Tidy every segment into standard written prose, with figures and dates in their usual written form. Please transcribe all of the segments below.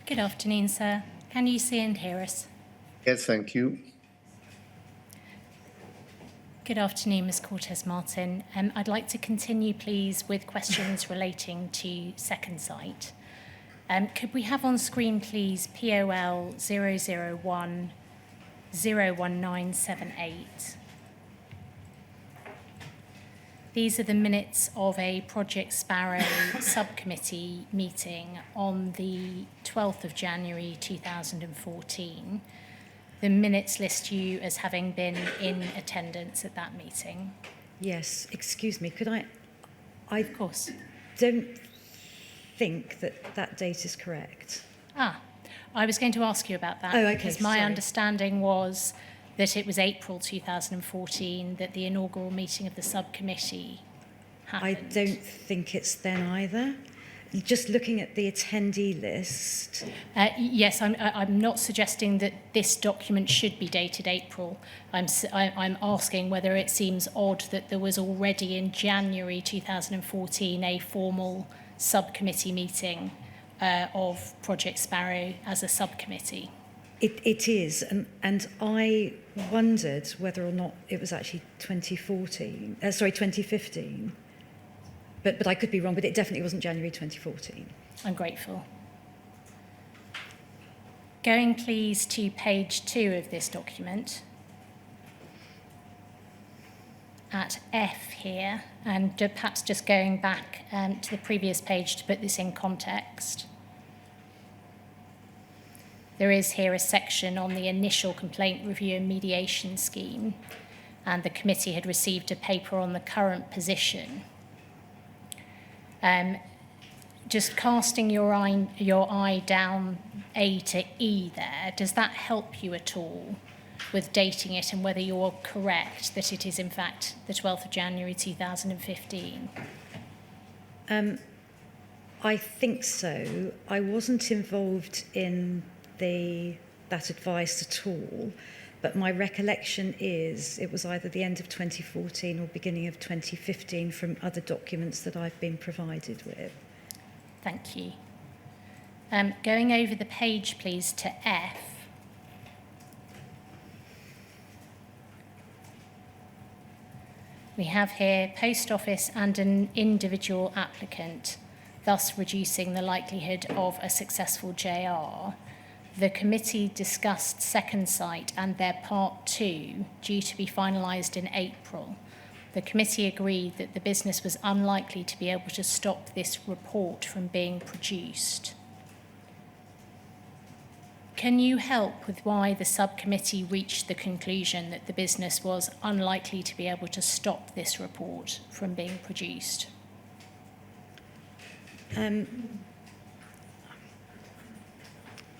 Good afternoon, sir. Can you see and hear us? Yes, thank you. Good afternoon, Ms. Cortes-Martin. I'd like to continue, please, with questions relating to second site. Could we have on screen, please, POL 001 01978? These are the minutes of a Project Sparrow subcommittee meeting on the 12th of January 2014. The minutes list you as having been in attendance at that meeting. Yes, excuse me, could I Of course. don't think that date is correct. I was going to ask you about that. Oh, okay, because my sorry. understanding was that it was April 2014 that the inaugural meeting of the subcommittee happened. I don't think it's then either. Just looking at the attendee list. Yes, I'm not suggesting that this document should be dated April. I'm asking whether it seems odd that there was already in January 2014 a formal subcommittee meeting of Project Sparrow as a subcommittee. It is, and I wondered whether or not it was actually 2015. But I could be wrong, but it definitely wasn't January 2014. I'm grateful. Going, please, to page 2 of this document. At F here, and perhaps just going back to the previous page to put this in context. There is here a section on the initial complaint review and mediation scheme, and the committee had received a paper on the current position. Just casting your eye down A to E there, does that help you at all with dating it and whether you're correct that it is in fact the 12th of January 2015? I think so. I wasn't involved in that advice at all, but my recollection is it was either the end of 2014 or beginning of 2015 from other documents that I've been provided with. Thank you. Going over the page, please, to F. We have here post office and an individual applicant, thus reducing the likelihood of a successful JR. The committee discussed second site and their part 2 due to be finalised in April. The committee agreed that the business was unlikely to be able to stop this report from being produced. Can you help with why the subcommittee reached the conclusion that the business was unlikely to be able to stop this report from being produced?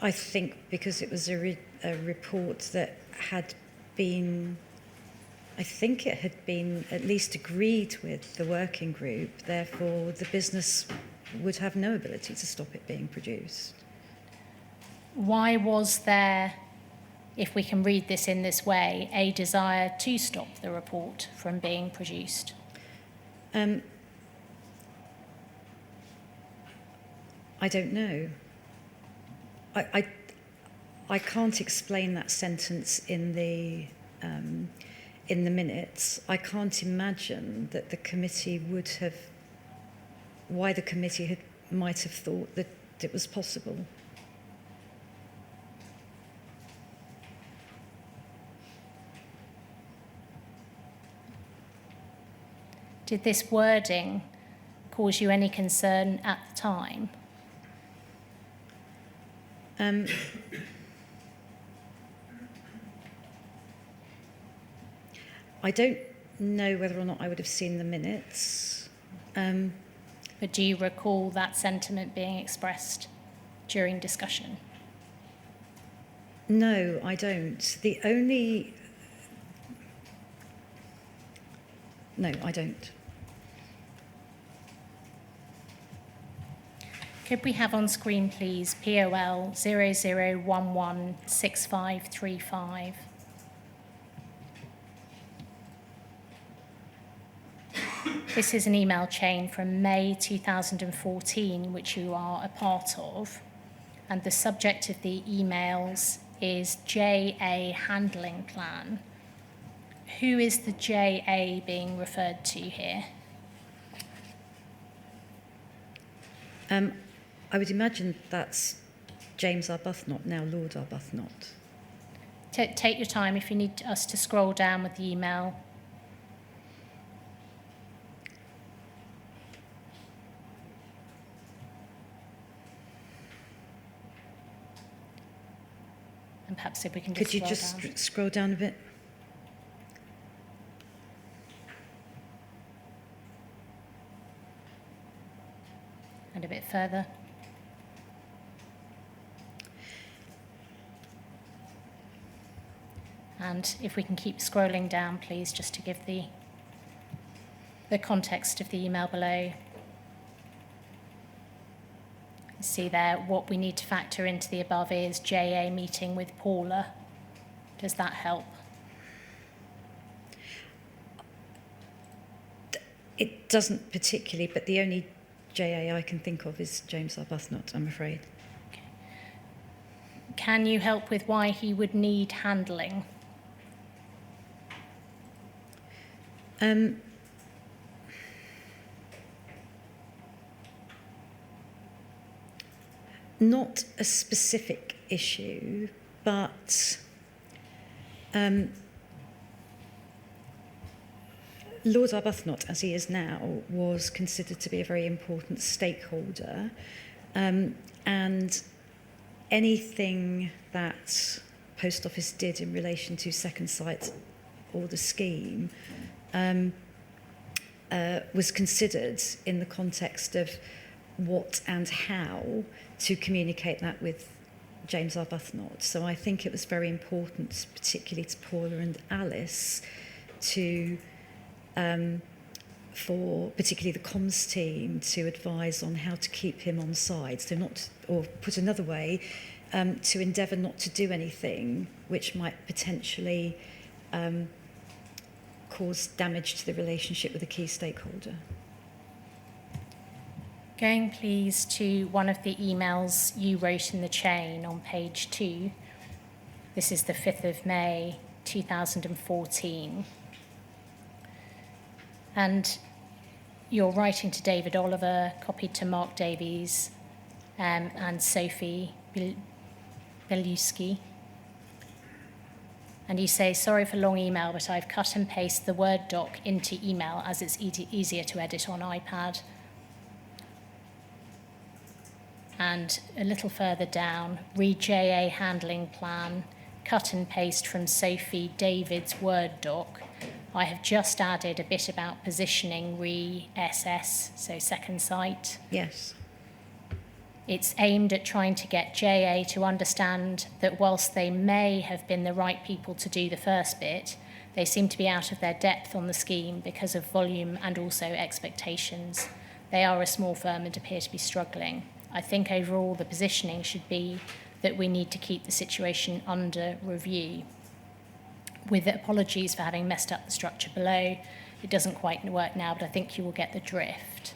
I think because it was a report that had been, I think it had been at least agreed with the working group, therefore the business would have no ability to stop it being produced. Why was there, if we can read this in this way, a desire to stop the report from being produced? I don't know. I can't explain that sentence in the minutes. I can't imagine that the committee would have, why the committee might have thought that it was possible. Did this wording cause you any concern at the time? I don't know whether or not I would have seen the minutes. But do you recall that sentiment being expressed during discussion? No, I don't. No, I don't. Could we have on screen, please, POL 00116535? This is an email chain from May 2014, which you are a part of. and the subject of the emails is JA handling plan. Who is the JA being referred to here? I would imagine that's James Arbuthnot, now Lord Arbuthnot. Take your time if you need us to scroll down with the email. And perhaps if we can just Could you just scroll down a bit? And a bit further. And if we can keep scrolling down, please, just to give the context of the email below. See there, what we need to factor into the above is JA meeting with Paula. Does that help? It doesn't particularly, but the only JA I can think of is James Arbuthnot, I'm afraid. Okay. Can you help with why he would need handling? Not a specific issue, but Lord Arbuthnot, as he is now, was considered to be a very important stakeholder, and anything that Post Office did in relation to Second Sight or the scheme was considered in the context of what and how to communicate that with James Arbuthnot. So I think it was very important, particularly to Paula and Alice, to for particularly the comms team to advise on how to keep him on side. So not, or put another way, to endeavour not to do anything which might potentially cause damage to the relationship with a key stakeholder. Going please to one of the emails you wrote in the chain on page 2. This is the 5th of May 2014. And you're writing to David Oliver, copied to Mark Davies and Sophie Beluski. And you say, sorry for long email, but I've cut and pasted the Word doc into email as it's easier to edit on iPad. And a little further down, read JA handling plan, cut and paste from Sophie David's Word doc. I have just added a bit about positioning re-SS, so Second Sight. Yes. It's aimed at trying to get JA to understand that whilst they may have been the right people to do the first bit, they seem to be out of their depth on the scheme because of volume and also expectations. They are a small firm and appear to be struggling. I think overall the positioning should be that we need to keep the situation under review. With apologies for having messed up the structure below, it doesn't quite work now, but I think you will get the drift.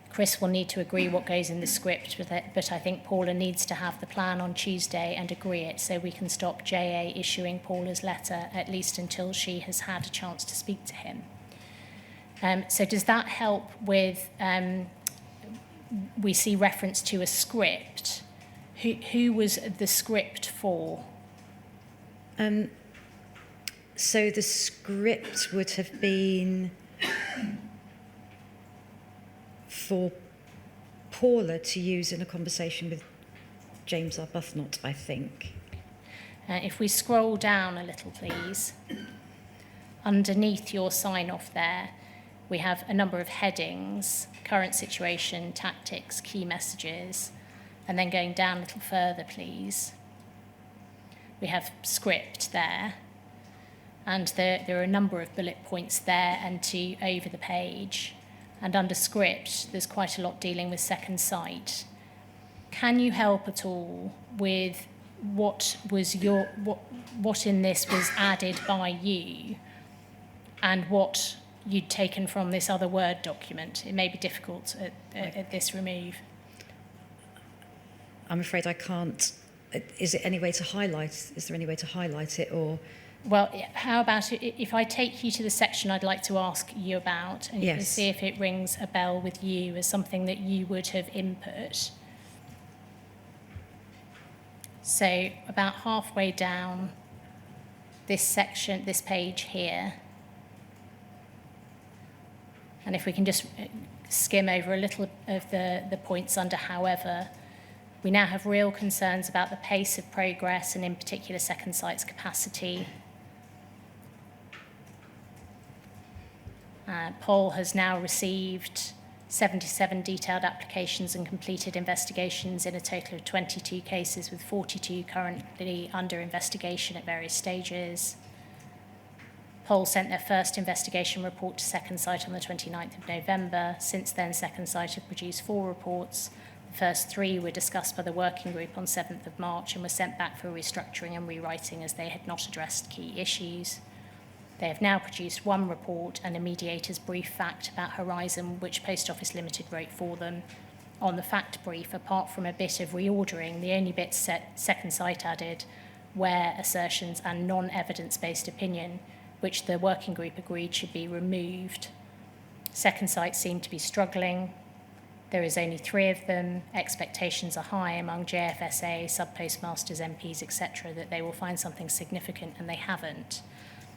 Chris will need to agree what goes in the script, but I think Paula needs to have the plan on Tuesday and agree it so we can stop JA issuing Paula's letter, at least until she has had a chance to speak to him. So does that help with... we see reference to a script. Who was the script for? So the script would have been for Paula to use in a conversation with James Arbuthnot, I think. If we scroll down a little, please. Underneath your sign-off there, we have a number of headings: current situation, tactics, key messages, and then going down a little further, please. We have script there, and there are a number of bullet points there and two over the page. And under script, there's quite a lot dealing with Second Sight. Can you help at all with what in this was added by you and what you'd taken from this other Word document? It may be difficult at this remove. I'm afraid I can't. Is there any way to highlight it, or? Well, how about if I take you to the section I'd like to ask you about, and you can Yes. see if it rings a bell with you as something that you would have input. So about halfway down this section, this page here, and if we can just skim over a little of the points under however, we now have real concerns about the pace of progress and in particular second site's capacity. Pol has now received 77 detailed applications and completed investigations in a total of 22 cases, with 42 currently under investigation at various stages. Pol sent their first investigation report to Second Sight on the 29th of November. Since then, Second Sight have produced 4 reports. The first 3 were discussed by the working group on 7th of March and were sent back for restructuring and rewriting as they had not addressed key issues. They have now produced 1 report and a mediator's brief fact about Horizon, which Post Office Limited wrote for them. On the fact brief, apart from a bit of reordering, the only bits Second Sight added were assertions and non-evidence-based opinion, which the working group agreed should be removed. Second Sight seemed to be struggling. There is only 3 of them. Expectations are high among JFSA, sub-postmasters, MPs, etc., that they will find something significant, and they haven't.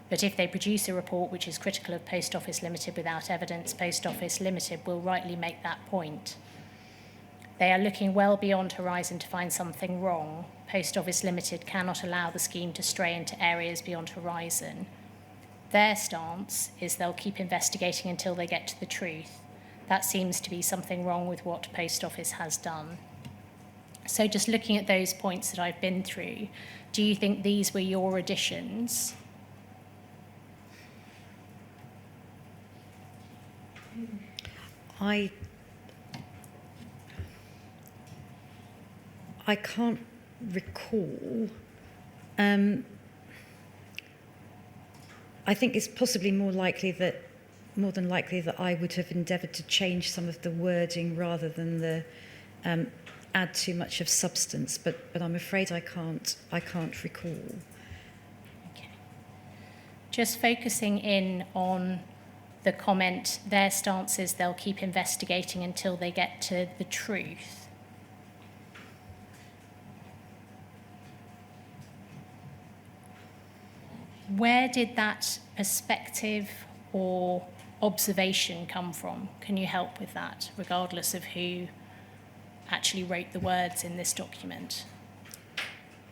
But if they produce a report which is critical of Post Office Limited without evidence, Post Office Limited will rightly make that point. They are looking well beyond Horizon to find something wrong. Post Office Limited cannot allow the scheme to stray into areas beyond Horizon. Their stance is they'll keep investigating until they get to the truth. That seems to be something wrong with what Post Office has done. So just looking at those points that I've been through, do you think these were your additions? I can't recall. I think it's possibly more than likely that I would have endeavoured to change some of the wording rather than add too much of substance. But I'm afraid I can't recall. Okay. Just focusing in on the comment, their stance is they'll keep investigating until they get to the truth. Where did that perspective or observation come from? Can you help with that, regardless of who actually wrote the words in this document?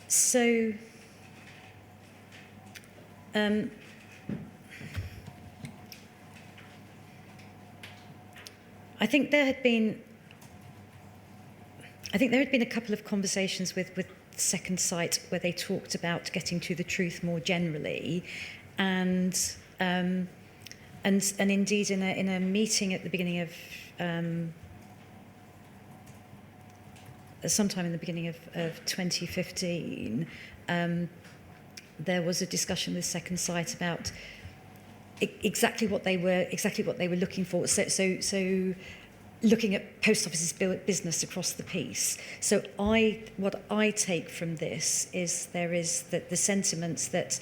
So, I think there had been a couple of conversations with Second Sight where they talked about getting to the truth more generally, and indeed in a meeting at the beginning of sometime in the beginning of 2015, there was a discussion with Second Sight about exactly what they were looking for. So looking at Post Office's business across the piece. So what I take from this is there is the sentiments that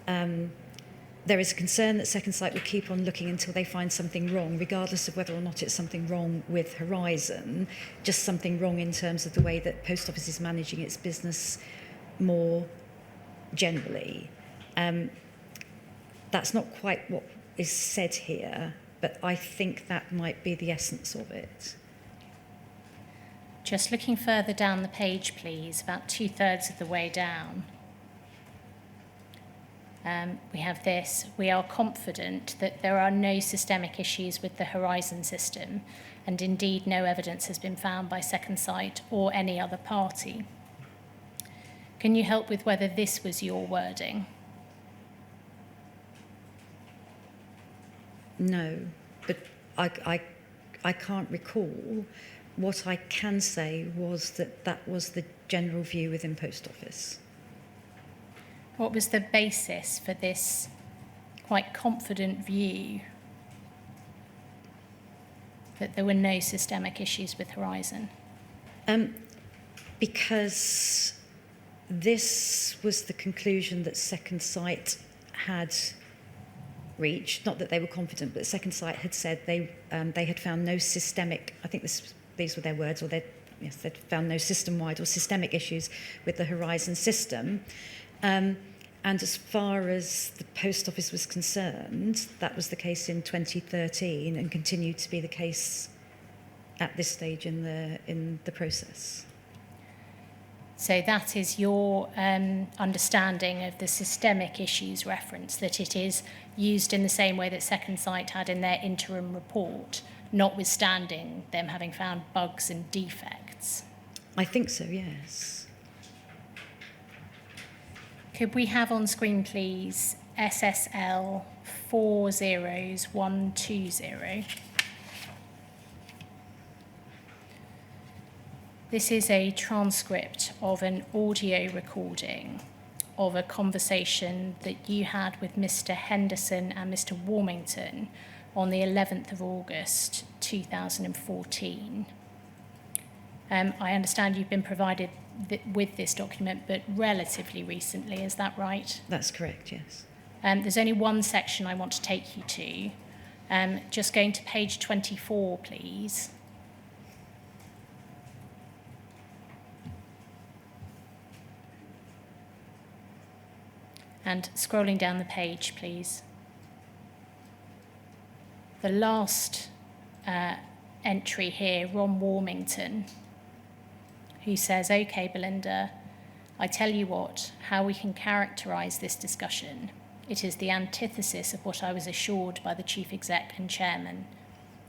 there is a concern that Second Sight will keep on looking until they find something wrong, regardless of whether or not it's something wrong with Horizon, just something wrong in terms of the way that Post Office is managing its business more generally. That's not quite what is said here, but I think that might be the essence of it. Just looking further down the page, please, about 2/3 of the way down. We have this: we are confident that there are no systemic issues with the Horizon system, and indeed no evidence has been found by Second Sight or any other party. Can you help with whether this was your wording? No, but I can't recall. What I can say was that was the general view within Post Office. What was the basis for this quite confident view that there were no systemic issues with Horizon? Because this was the conclusion that Second Sight had reached, not that they were confident, but Second Sight had said they had found no systemic, I think these were their words, or they'd found no system-wide or systemic issues with the Horizon system. And as far as the Post Office was concerned, that was the case in 2013 and continued to be the case at this stage in the process. So that is your understanding of the systemic issues reference, that it is used in the same way that Second Sight had in their interim report, notwithstanding them having found bugs and defects. I think so, yes. Could we have on screen, please, SSL 40120? This is a transcript of an audio recording of a conversation that you had with Mr. Henderson and Mr. Warmington on the 11th of August 2014. I understand you've been provided with this document, but relatively recently, is that right? That's correct, yes. There's only one section I want to take you to. Just going to page 24, please. And scrolling down the page, please. The last entry here, Ron Warmington, who says, "Okay, Belinda, I tell you what, how we can characterise this discussion. It is the antithesis of what I was assured by the Chief Exec and Chairman,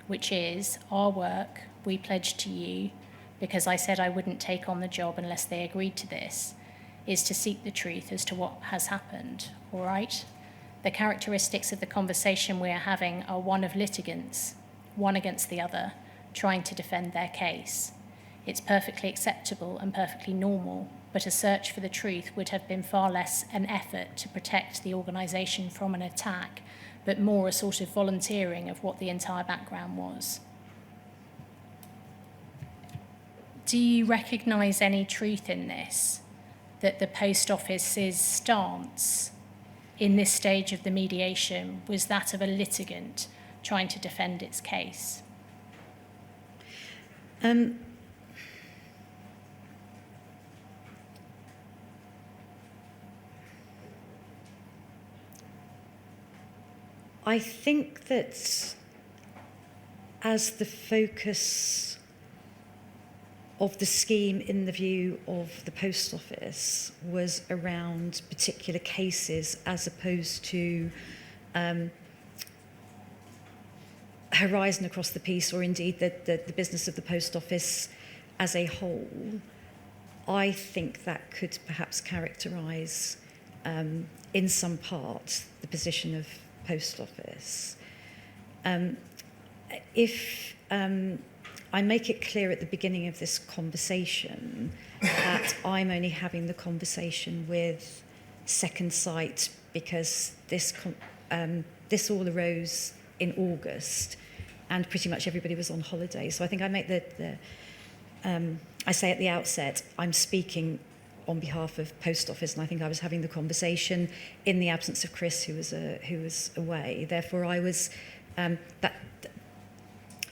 which is our work we pledged to you, because I said I wouldn't take on the job unless they agreed to this, is to seek the truth as to what has happened, all right? The characteristics of the conversation we are having are one of litigants, one against the other, trying to defend their case. It's perfectly acceptable and perfectly normal, but a search for the truth would have been far less an effort to protect the organisation from an attack, but more a sort of volunteering of what the entire background was." Do you recognise any truth in this? That the Post Office's stance in this stage of the mediation was that of a litigant trying to defend its case? I think that as the focus of the scheme in the view of the Post Office was around particular cases as opposed to Horizon across the piece, or indeed the business of the Post Office as a whole, I think that could perhaps characterise in some part the position of Post Office. If I make it clear at the beginning of this conversation that I'm only having the conversation with Second Sight because this all arose in August and pretty much everybody was on holiday. So I think I make I say at the outset, I'm speaking on behalf of Post Office, and I think I was having the conversation in the absence of Chris, who was away. Therefore, I was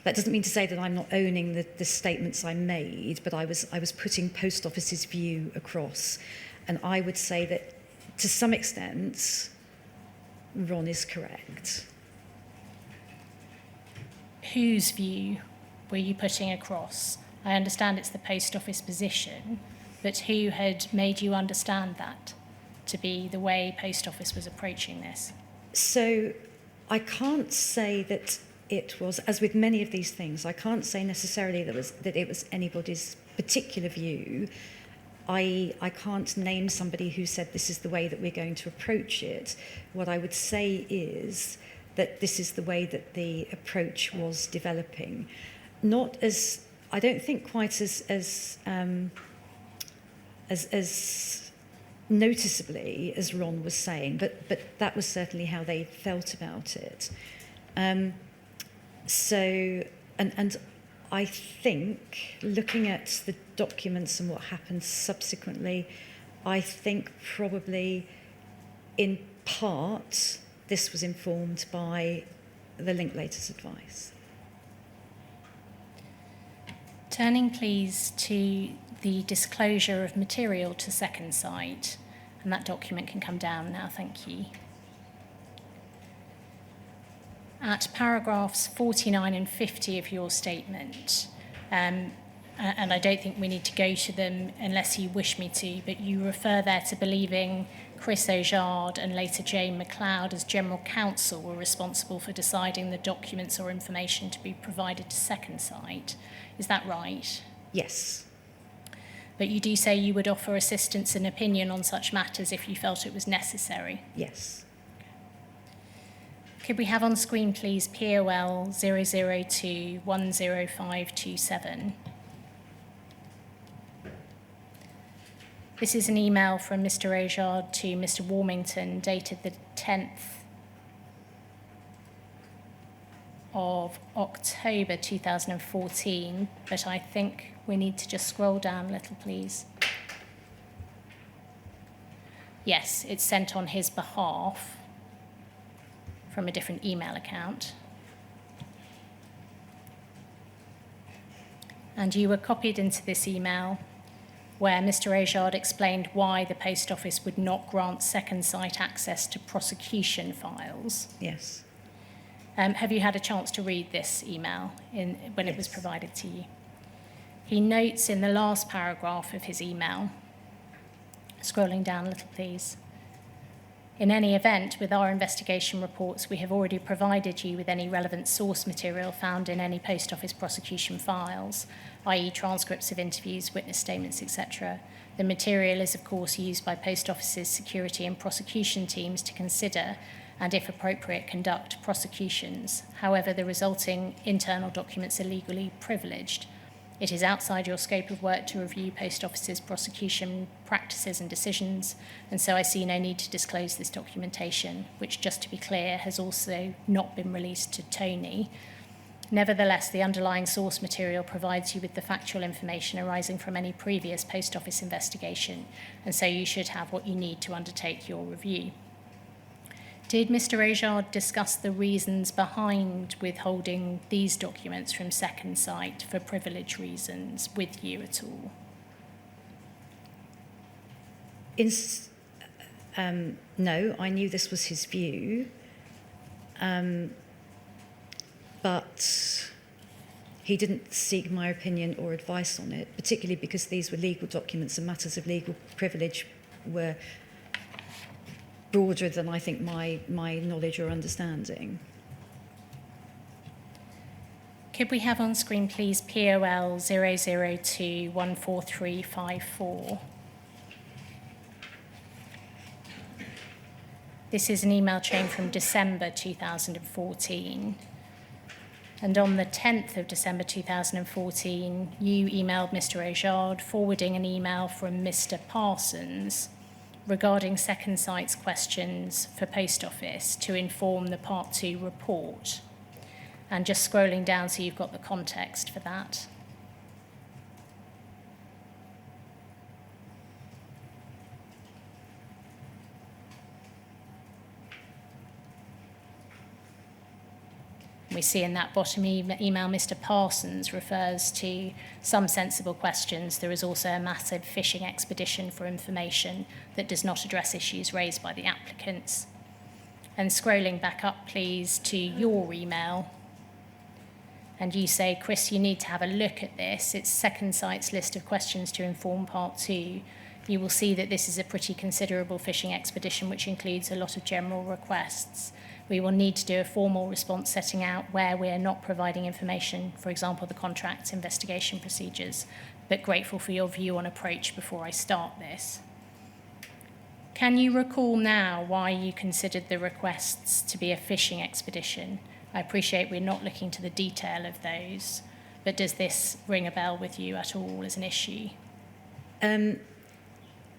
that doesn't mean to say that I'm not owning the statements I made, but I was putting Post Office's view across, and I would say that to some extent, Ron is correct. Whose view were you putting across? I understand it's the Post Office position, but who had made you understand that to be the way Post Office was approaching this? So I can't say that it was, as with many of these things, I can't say necessarily that it was anybody's particular view. I can't name somebody who said this is the way that we're going to approach it. What I would say is that this is the way that the approach was developing. Not as, I don't think quite as noticeably as Ron was saying, but that was certainly how they felt about it. So, and I think looking at documents and what happened subsequently, I think probably in part this was informed by the Linklaters' advice. Turning please to the disclosure of material to Second Sight, and that document can come down now, thank you. At paragraphs 49 and 50 of your statement, and I don't think we need to go to them unless you wish me to, but you refer there to believing Chris Ojard and later Jane MacLeod as General Counsel were responsible for deciding the documents or information to be provided to Second Sight. Is that right? Yes. But you do say you would offer assistance and opinion on such matters if you felt it was necessary? Yes. Could we have on screen, please, POL 002-10527? This is an email from Mr. Ojard to Mr. Warmington dated the 10th of October 2014, but I think we need to just scroll down a little, please. Yes, it's sent on his behalf from a different email account. And you were copied into this email where Mr. Ojard explained why the Post Office would not grant Second Sight access to prosecution files. Yes. Have you had a chance to read this email when it was provided to you? He notes in the last paragraph of his email, scrolling down a little, please. In any event, with our investigation reports, we have already provided you with any relevant source material found in any Post Office prosecution files, i.e. transcripts of interviews, witness statements, etc. The material is, of course, used by Post Office's security and prosecution teams to consider and, if appropriate, conduct prosecutions. However, the resulting internal documents are legally privileged. It is outside your scope of work to review Post Office's prosecution practices and decisions, and so I see no need to disclose this documentation, which, just to be clear, has also not been released to Tony. Nevertheless, the underlying source material provides you with the factual information arising from any previous Post Office investigation, and so you should have what you need to undertake your review. Did Mr. Ojard discuss the reasons behind withholding these documents from Second Sight for privilege reasons with you at all? No, I knew this was his view, but he didn't seek my opinion or advice on it, particularly because these were legal documents and matters of legal privilege were broader than I think my knowledge or understanding. Could we have on screen, please, POL 002-14354? This is an email chain from December 2014. And on the 10th of December 2014, you emailed Mr. Ojard, forwarding an email from Mr. Parsons regarding Second Sight's questions for Post Office to inform the Part 2 report. And just scrolling down so you've got the context for that. We see in that bottom email, Mr. Parsons refers to some sensible questions. There is also a massive fishing expedition for information that does not address issues raised by the applicants. And scrolling back up, please, to your email. And you say, Chris, you need to have a look at this. It's Second Sight's list of questions to inform Part 2. You will see that this is a pretty considerable fishing expedition, which includes a lot of general requests. We will need to do a formal response setting out where we are not providing information, for example, the contracts, investigation procedures, but grateful for your view on approach before I start this. Can you recall now why you considered the requests to be a fishing expedition? I appreciate we're not looking to the detail of those, but does this ring a bell with you at all as an issue?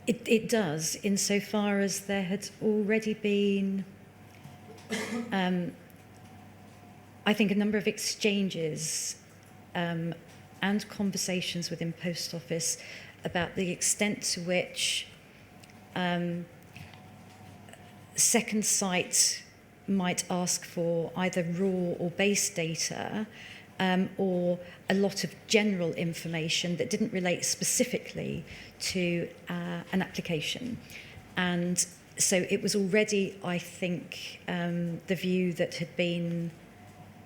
It does, insofar as there had already been I think a number of exchanges and and conversations within Post Office about the extent to which Second Sight might ask for either raw or base data, or a lot of general information that didn't relate specifically to an application. And so it was already, I think, the view that had been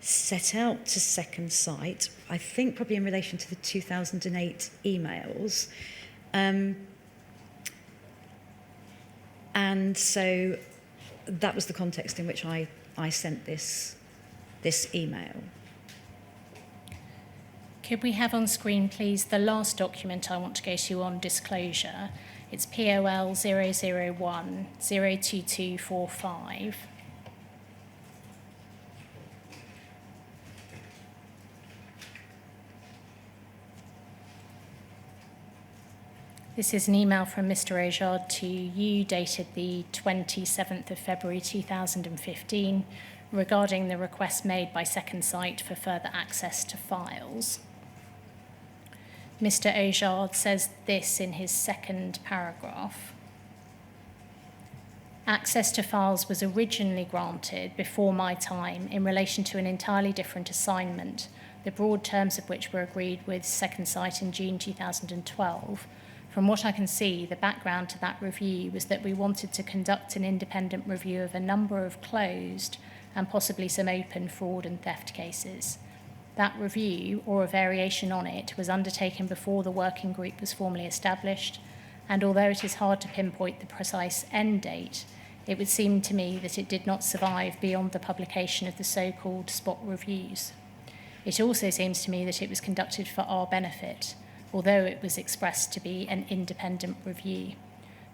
set out to Second Sight, I think probably in relation to the 2008 emails. And so that was the context in which I sent this email. Could we have on screen, please, the last document I want to go to on disclosure? It's POL 001 02245. This is an email from Mr. Ojard to you, dated the 27th of February 2015, regarding the request made by Second Sight for further access to files. Mr. Ojard says this in his second paragraph. Access to files was originally granted before my time in relation to an entirely different assignment, the broad terms of which were agreed with Second Sight in June 2012. From what I can see, the background to that review was that we wanted to conduct an independent review of a number of closed and possibly some open fraud and theft cases. That review, or a variation on it, was undertaken before the working group was formally established, and although it is hard to pinpoint the precise end date, it would seem to me that it did not survive beyond the publication of the so-called spot reviews. It also seems to me that it was conducted for our benefit, although it was expressed to be an independent review.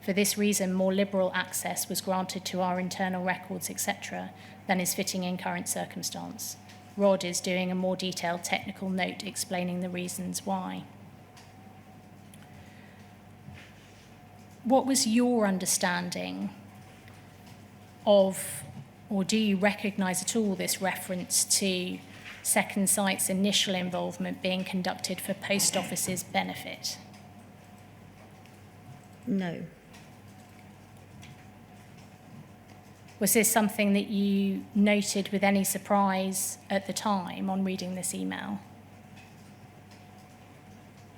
For this reason, more liberal access was granted to our internal records, etc., than is fitting in current circumstance. Rod is doing a more detailed technical note explaining the reasons why. What was your understanding of, or do you recognise at all, this reference to Second Sight's initial involvement being conducted for Post Office's benefit? No. Was this something that you noted with any surprise at the time on reading this email?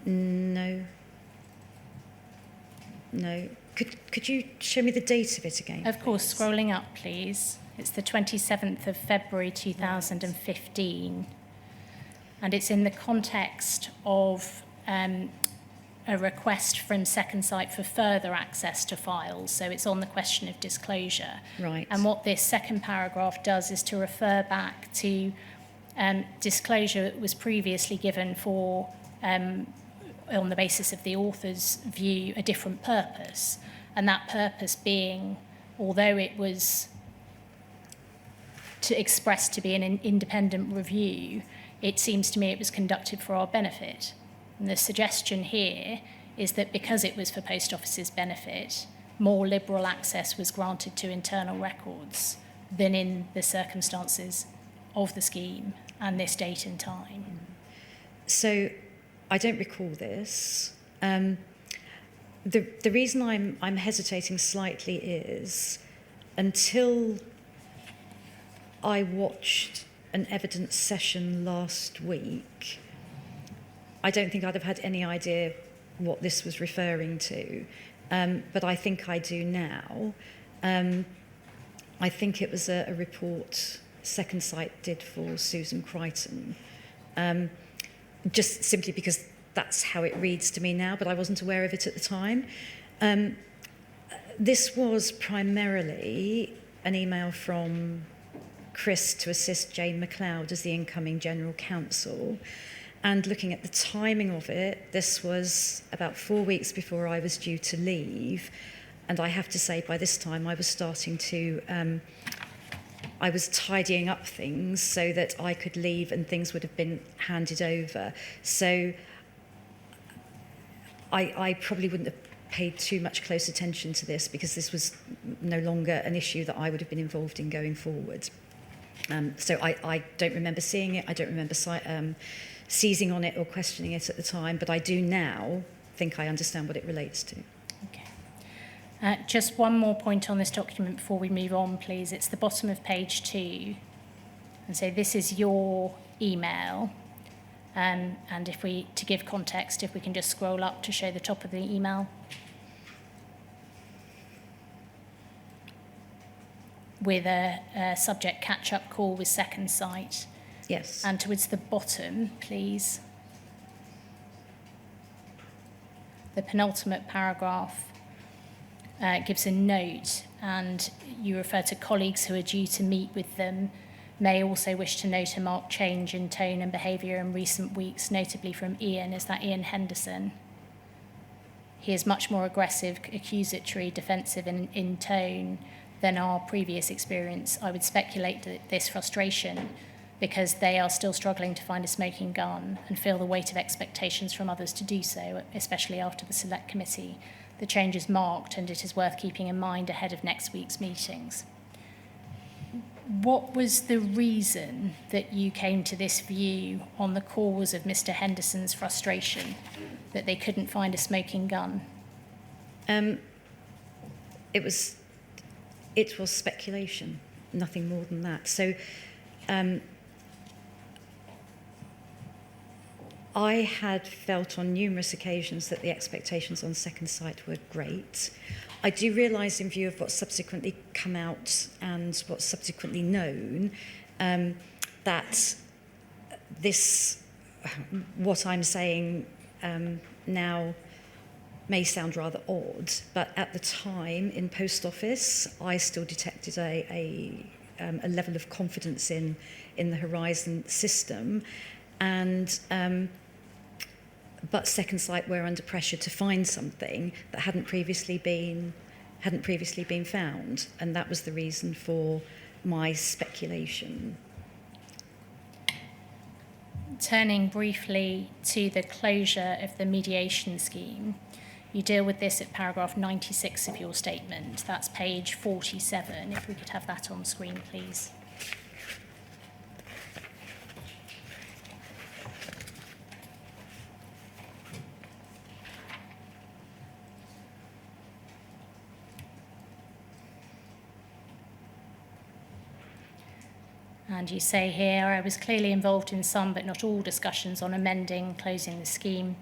No. No. Could you show me the date of it again? Of course, scrolling up, please. It's the 27th of February 2015. And it's in the context of a request from Second Sight for further access to files. So it's on the question of disclosure. Right. And what this second paragraph does is to refer back to disclosure that was previously given for, on the basis of the author's view, a different purpose. And that purpose being, although it was expressed to be an independent review, it seems to me it was conducted for our benefit. And the suggestion here is that because it was for Post Office's benefit, more liberal access was granted to internal records than in the circumstances of the scheme and this date and time. So I don't recall this. The reason I'm hesitating slightly is until I watched an evidence session last week, I don't think I'd have had any idea what this was referring to, but I think I do now. I think it was a report Second Sight did for Susan Crichton, just simply because that's how it reads to me now, but I wasn't aware of it at the time. This was primarily an email from Chris to assist Jane MacLeod as the incoming General Counsel. And looking at the timing of it, this was about 4 weeks before I was due to leave. And I have to say, by this time, I was starting to, I was tidying up things so that I could leave and things would have been handed over. So I probably wouldn't have paid too much close attention to this because this was no longer an issue that I would have been involved in going forward. So I don't remember seeing it. I don't remember seizing on it or questioning it at the time, but I do now think I understand what it relates to. Okay. Just one more point on this document before we move on, please. It's the bottom of page 2. And so this is your email. And if we, to give context, if we can just scroll up to show the top of the email. With a subject catch-up call with Second Sight. Yes. And towards the bottom, please, the penultimate paragraph gives a note, and you refer to colleagues who are due to meet with them may also wish to note a marked change in tone and behaviour in recent weeks, notably from Ian. Is that Ian Henderson? He is much more aggressive, accusatory, defensive in tone than our previous experience. I would speculate that this frustration because they are still struggling to find a smoking gun and feel the weight of expectations from others to do so, especially after the Select Committee. The change is marked and it is worth keeping in mind ahead of next week's meetings. What was the reason that you came to this view on the cause of Mr. Henderson's frustration, that they couldn't find a smoking gun? It was speculation, nothing more than that. So I had felt on numerous occasions that the expectations on Second Sight were great. I do realise, in view of what's subsequently come out and what's subsequently known, that this, what I'm saying now may sound rather odd, but at the time in Post Office, I still detected a level of confidence in the Horizon system, and but Second Sight were under pressure to find something that hadn't previously been found, and that was the reason for my speculation. Turning briefly to the closure of the mediation scheme, you deal with this at paragraph 96 of your statement. That's page 47. If we could have that on screen, please. And you say here, I was clearly involved in some but not all discussions on amending, closing the scheme.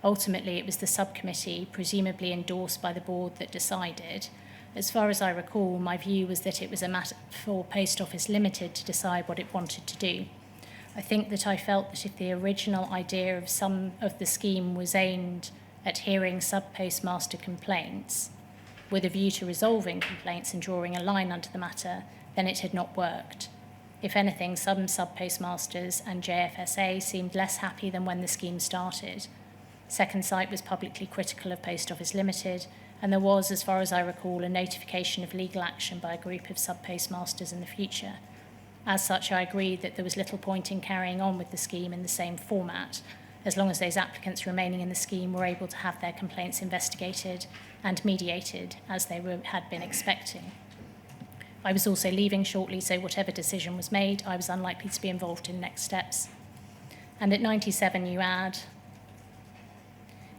Ultimately, it was the subcommittee, presumably endorsed by the board, that decided. As far as I recall, my view was that it was a matter for Post Office Limited to decide what it wanted to do. I think that I felt that if the original idea of some of the scheme was aimed at hearing sub-postmaster complaints, with a view to resolving complaints and drawing a line under the matter, then it had not worked. If anything, some sub-postmasters and JFSA seemed less happy than when the scheme started. Second Sight was publicly critical of Post Office Limited, and there was, as far as I recall, a notification of legal action by a group of sub-postmasters in the future. As such, I agreed that there was little point in carrying on with the scheme in the same format, as long as those applicants remaining in the scheme were able to have their complaints investigated and mediated, as they had been expecting. I was also leaving shortly, so whatever decision was made, I was unlikely to be involved in next steps. And at 97, you add,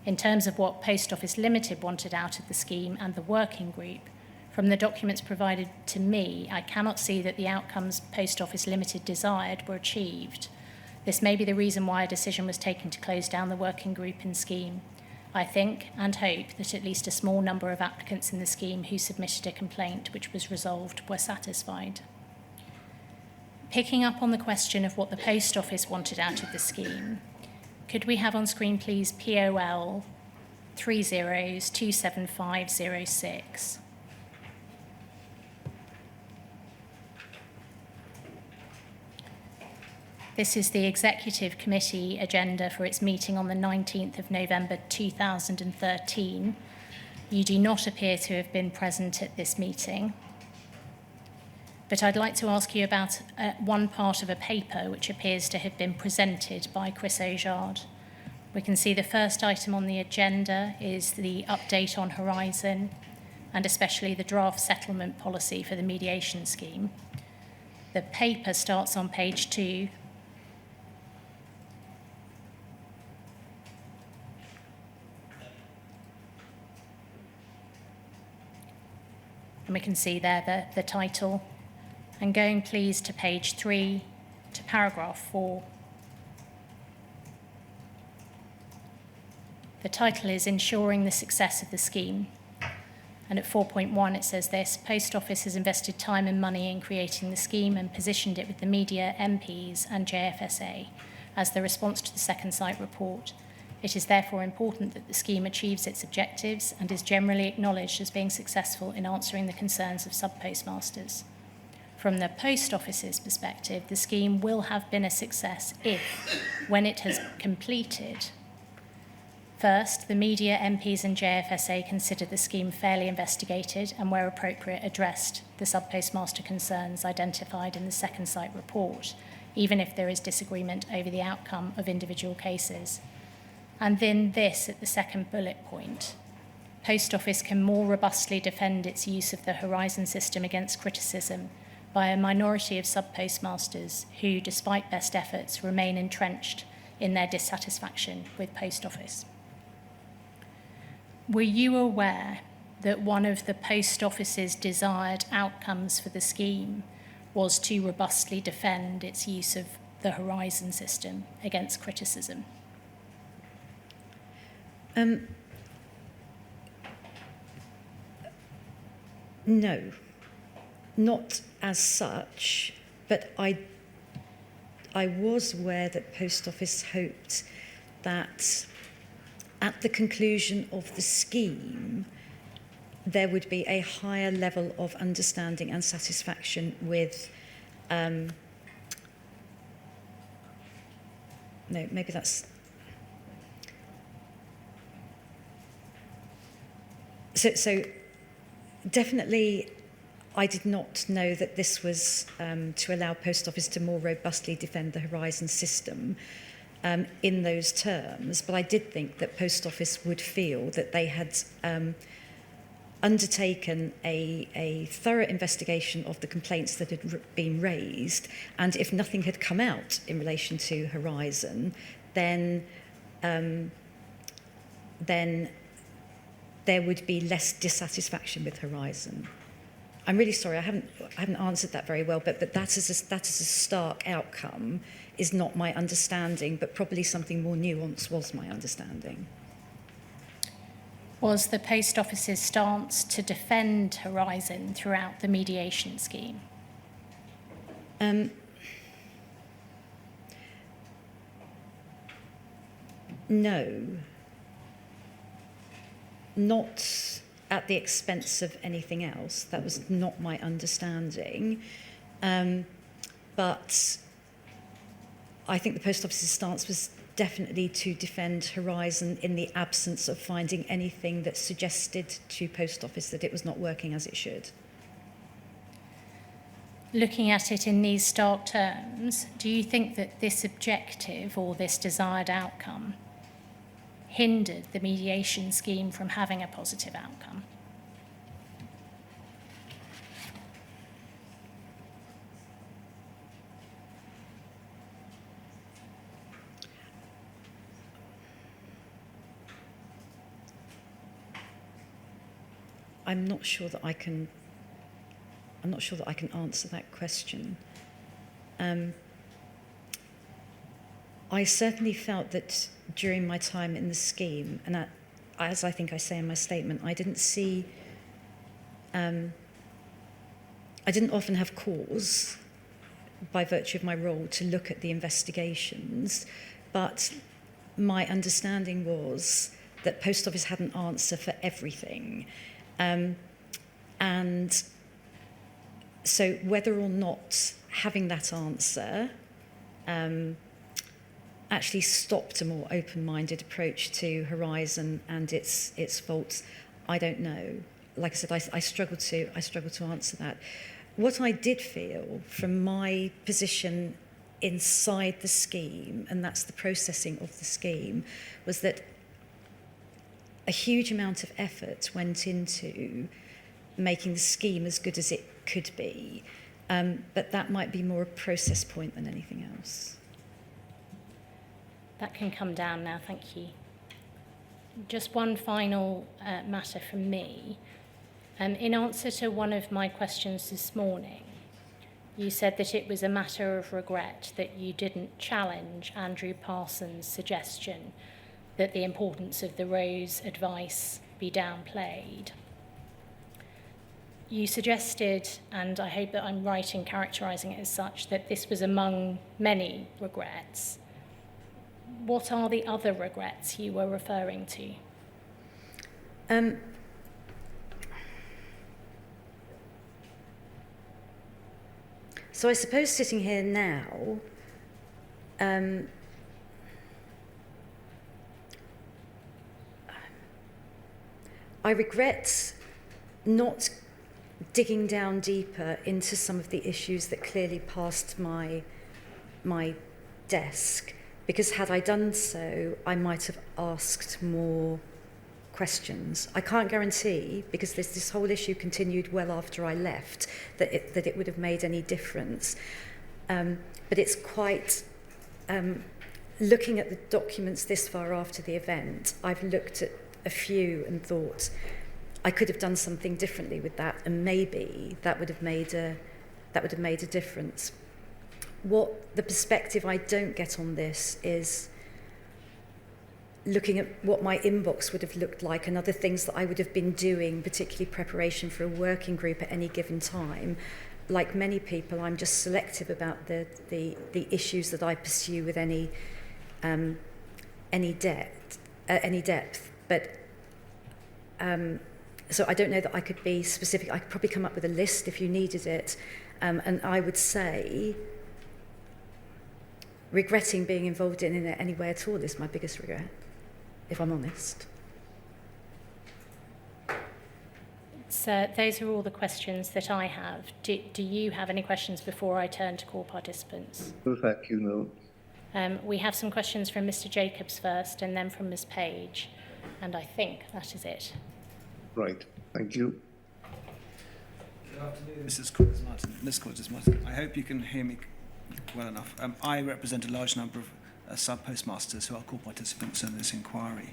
in terms of what Post Office Limited wanted out of the scheme and the working group, from the documents provided to me, I cannot see that the outcomes Post Office Limited desired were achieved. This may be the reason why a decision was taken to close down the working group and scheme. I think and hope that at least a small number of applicants in the scheme who submitted a complaint which was resolved were satisfied. Picking up on the question of what the Post Office wanted out of the scheme, could we have on screen, please, POL 2027506? This is the Executive Committee agenda for its meeting on the 19th of November 2013. You do not appear to have been present at this meeting. But I'd like to ask you about one part of a paper which appears to have been presented by Chris Ojard. We can see the first item on the agenda is the update on Horizon, and especially the draft settlement policy for the mediation scheme. The paper starts on page 2. And we can see there the title. And going please to page 3, to paragraph 4. The title is Ensuring the Success of the Scheme. And at 4.1 it says this: Post Office has invested time and money in creating the scheme and positioned it with the media, MPs and JFSA as the response to the second site report. It is therefore important that the scheme achieves its objectives and is generally acknowledged as being successful in answering the concerns of sub-postmasters. From the Post Office's perspective, the scheme will have been a success if, when it has completed, first, the media, MPs and JFSA consider the scheme fairly investigated and, where appropriate, addressed the sub-postmaster concerns identified in the second site report, even if there is disagreement over the outcome of individual cases. And then this at the second bullet point: Post Office can more robustly defend its use of the Horizon system against criticism by a minority of sub-postmasters who, despite best efforts, remain entrenched in their dissatisfaction with Post Office. Were you aware that one of the Post Office's desired outcomes for the scheme was to robustly defend its use of the Horizon system against criticism? No, not as such, but I was aware that Post Office hoped that at the conclusion of the scheme, there would be a higher level of understanding and satisfaction with, no, maybe that's, so definitely I did not know that this was to allow Post Office to more robustly defend the Horizon system in those terms, but I did think that Post Office would feel that they had undertaken a thorough investigation of the complaints that had been raised, and if nothing had come out in relation to Horizon, then there would be less dissatisfaction with Horizon. I'm really sorry, I haven't answered that very well, but that is a stark outcome is not my understanding, but probably something more nuanced was my understanding. Was the Post Office's stance to defend Horizon throughout the mediation scheme? No. Not at the expense of anything else. That was not my understanding. But I think the Post Office's stance was definitely to defend Horizon in the absence of finding anything that suggested to Post Office that it was not working as it should. Looking at it in these stark terms, do you think that this objective or this desired outcome hindered the mediation scheme from having a positive outcome? I'm not sure that I can answer that question. I certainly felt that during my time in the scheme, and as I think I say in my statement, I didn't often have cause, by virtue of my role, to look at the investigations, but my understanding was that Post Office had an answer for everything. And so whether or not having that answer actually stopped a more open-minded approach to Horizon and its faults, I don't know. Like I said, I struggle to answer that. What I did feel from my position inside the scheme, and that's the processing of the scheme, was that a huge amount of effort went into making the scheme as good as it could be. But that might be more a process point than anything else. That can come down now, thank you. Just one final matter from me. In answer to one of my questions this morning, you said that it was a matter of regret that you didn't challenge Andrew Parsons' suggestion that the importance of the Rose advice be downplayed. You suggested, and I hope that I'm right in characterising it as such, that this was among many regrets. What are the other regrets you were referring to? So I suppose sitting here now, I regret not digging down deeper into some of the issues that clearly passed my desk, because had I done so, I might have asked more questions. I can't guarantee, because this whole issue continued well after I left, that it would have made any difference. But it's quite, looking at the documents this far after the event, I've looked at a few and thought, I could have done something differently with that, and maybe that would have made a difference. What the perspective I don't get on this is looking at what my inbox would have looked like and other things that I would have been doing, particularly preparation for a working group at any given time. Like many people, I'm just selective about the issues that I pursue with any depth. But so I don't know that I could be specific. I could probably come up with a list if you needed it, and I would say regretting being involved in it any way at all is my biggest regret, if I'm honest. So those are all the questions that I have. Do you have any questions before I turn to call participants? No, thank you, no. We have some questions from Mr. Jacobs first and then from Ms. Page, and I think that is it. Right, thank you. Good afternoon, Mrs. Cortes-Martin. Ms. Cortes-Martin, I hope you can hear me well enough. I represent a large number of sub-postmasters who are call participants in this inquiry.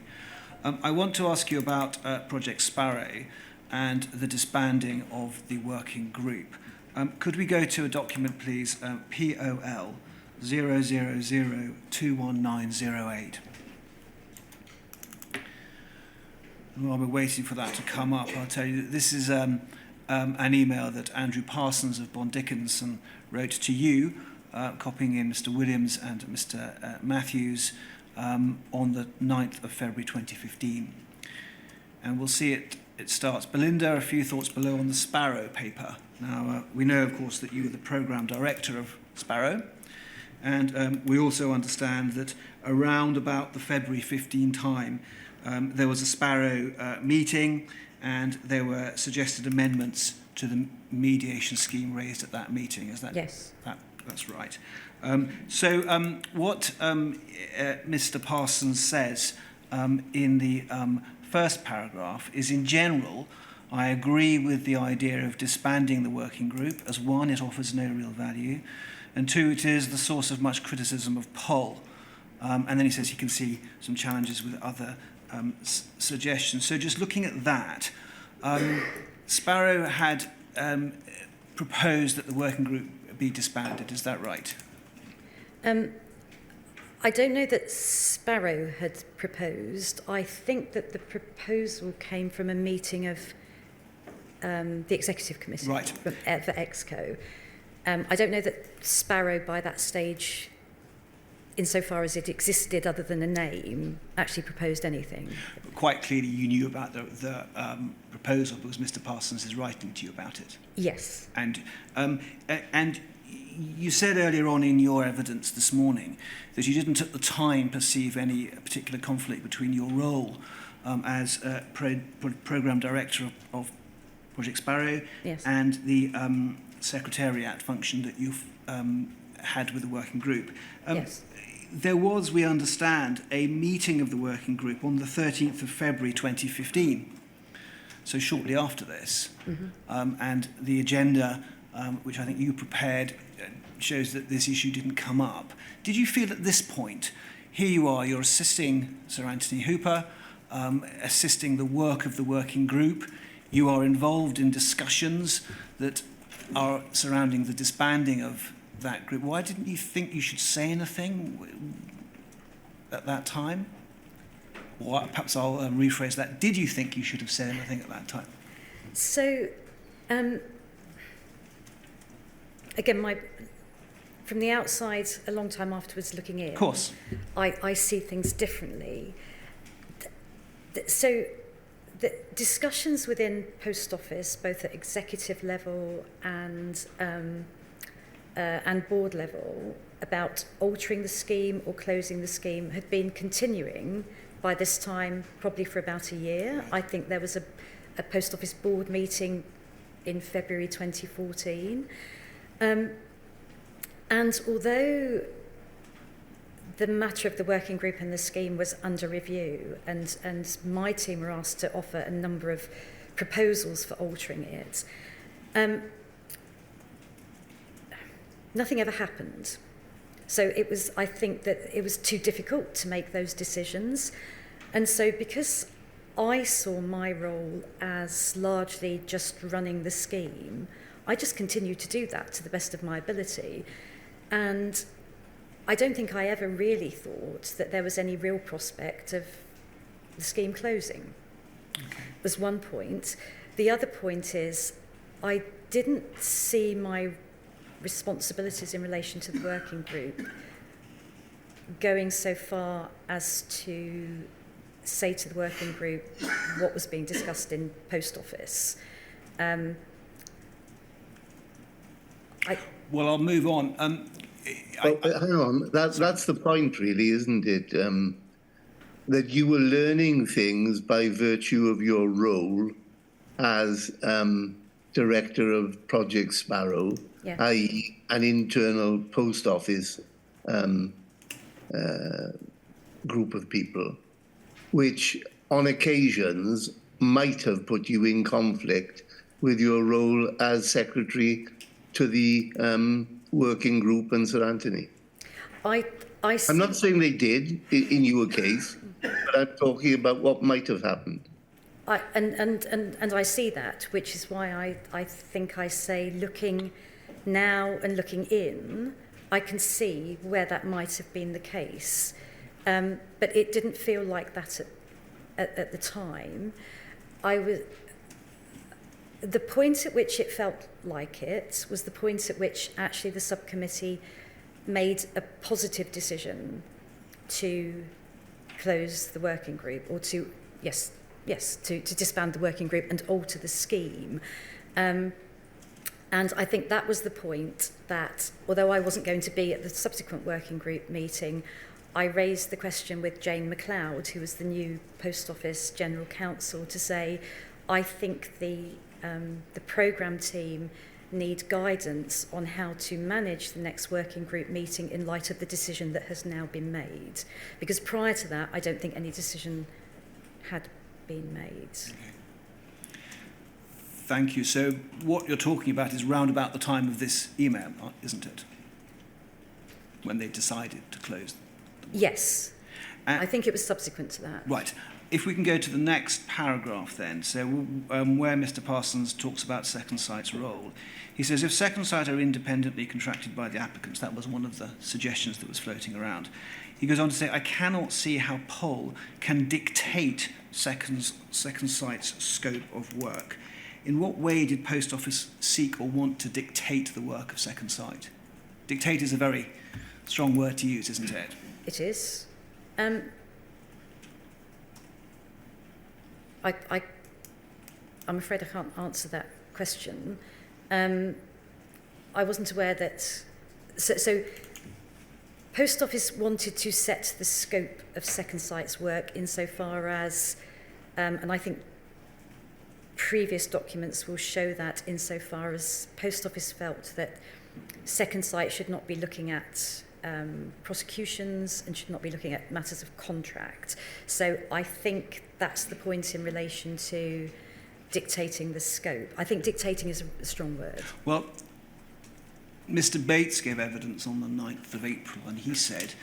I want to ask you about Project Sparrow and the disbanding of the working group. Could we go to a document, please, POL 000-21908? While we're waiting for that to come up, I'll tell you that this is an email that Andrew Parsons of Bond Dickinson wrote to you, copying in Mr. Williams and Mr. Matthews on the 9th of February 2015. And we'll see it starts, Belinda, a few thoughts below on the Sparrow paper. Now, we know, of course, that you were the programme director of Sparrow, and we also understand that around about the February 15 time, there was a Sparrow meeting, and there were suggested amendments to the mediation scheme raised at that meeting. Is that? Yes. That's right. What Mr. Parsons says in the first paragraph is, in general, I agree with the idea of disbanding the working group, as one, it offers no real value, and two, it is the source of much criticism of Poll. And then he says he can see some challenges with other suggestions. So just looking at that, Sparrow had proposed that the working group be disbanded. Is that right? I don't know that Sparrow had proposed. I think that the proposal came from a meeting of the executive committee, right, for EXCO. I don't know that Sparrow, by that stage, insofar as it existed other than a name, actually proposed anything. Quite clearly you knew about the proposal because Mr. Parsons is writing to you about it. Yes. And you said earlier on in your evidence this morning that you didn't at the time perceive any particular conflict between your role as programme director of Project Sparrow, yes, and the secretariat function that you've had with the working group. Yes. There was, we understand, a meeting of the working group on the 13th of February 2015, so shortly after this, and the agenda which I think you prepared, shows that this issue didn't come up. Did you feel at this point, here you are, you're assisting Sir Anthony Hooper, assisting the work of the working group, you are involved in discussions that are surrounding the disbanding of that group. Why didn't you think you should say anything at that time? Or perhaps I'll rephrase that. Did you think you should have said anything at that time? So, again, from the outside, a long time afterwards looking in, Of course. I see things differently. So, the discussions within Post Office, both at executive level and board level, about altering the scheme or closing the scheme had been continuing by this time, probably for about a year. I think there was a Post Office board meeting in February 2014. And although the matter of the working group and the scheme was under review, and my team were asked to offer a number of proposals for altering it, nothing ever happened. So I think that it was too difficult to make those decisions. And so because I saw my role as largely just running the scheme, I just continued to do that to the best of my ability. And I don't think I ever really thought that there was any real prospect of the scheme closing. Okay. Was one point. The other point is I didn't see my responsibilities in relation to the working group going so far as to say to the working group what was being discussed in Post Office. Well, I'll move on. Hang on, that's the point really, isn't it? That you were learning things by virtue of your role as Director of Project Sparrow, yeah, i.e. an internal Post Office group of people, which on occasions might have put you in conflict with your role as Secretary to the working group and Sir Anthony. I'm not saying they did in your case, but I'm talking about what might have happened. And I see that, which is why I think I say, looking now and looking in, I can see where that might have been the case. But it didn't feel like that at the time. The point at which it felt like it was the point at which actually the subcommittee made a positive decision to close the working group, or to disband the working group and alter the scheme. And I think that was the point that, although I wasn't going to be at the subsequent working group meeting, I raised the question with Jane MacLeod, who was the new Post Office General Counsel, to say, I think the programme team need guidance on how to manage the next working group meeting in light of the decision that has now been made. Because prior to that, I don't think any decision had been made. Okay. Thank you. So what you're talking about is round about the time of this email, isn't it? When they decided to close. Yes. I think it was subsequent to that. Right. If we can go to the next paragraph then, so where Mr. Parsons talks about Second Sight's role, he says, if Second Sight are independently contracted by the applicants, that was one of the suggestions that was floating around. He goes on to say, I cannot see how Poll can dictate Second Sight's scope of work. In what way did Post Office seek or want to dictate the work of Second Sight? Dictate is a very strong word to use, isn't it? It is. I'm afraid I can't answer that question. I wasn't aware that... So Post Office wanted to set the scope of Second Sight's work insofar as, and I think previous documents will show that, insofar as Post Office felt that Second Sight should not be looking at prosecutions and should not be looking at matters of contract. So I think that's the point in relation to dictating the scope. I think dictating is a strong word. Well, Mr. Bates gave evidence on the 9th of April, and he said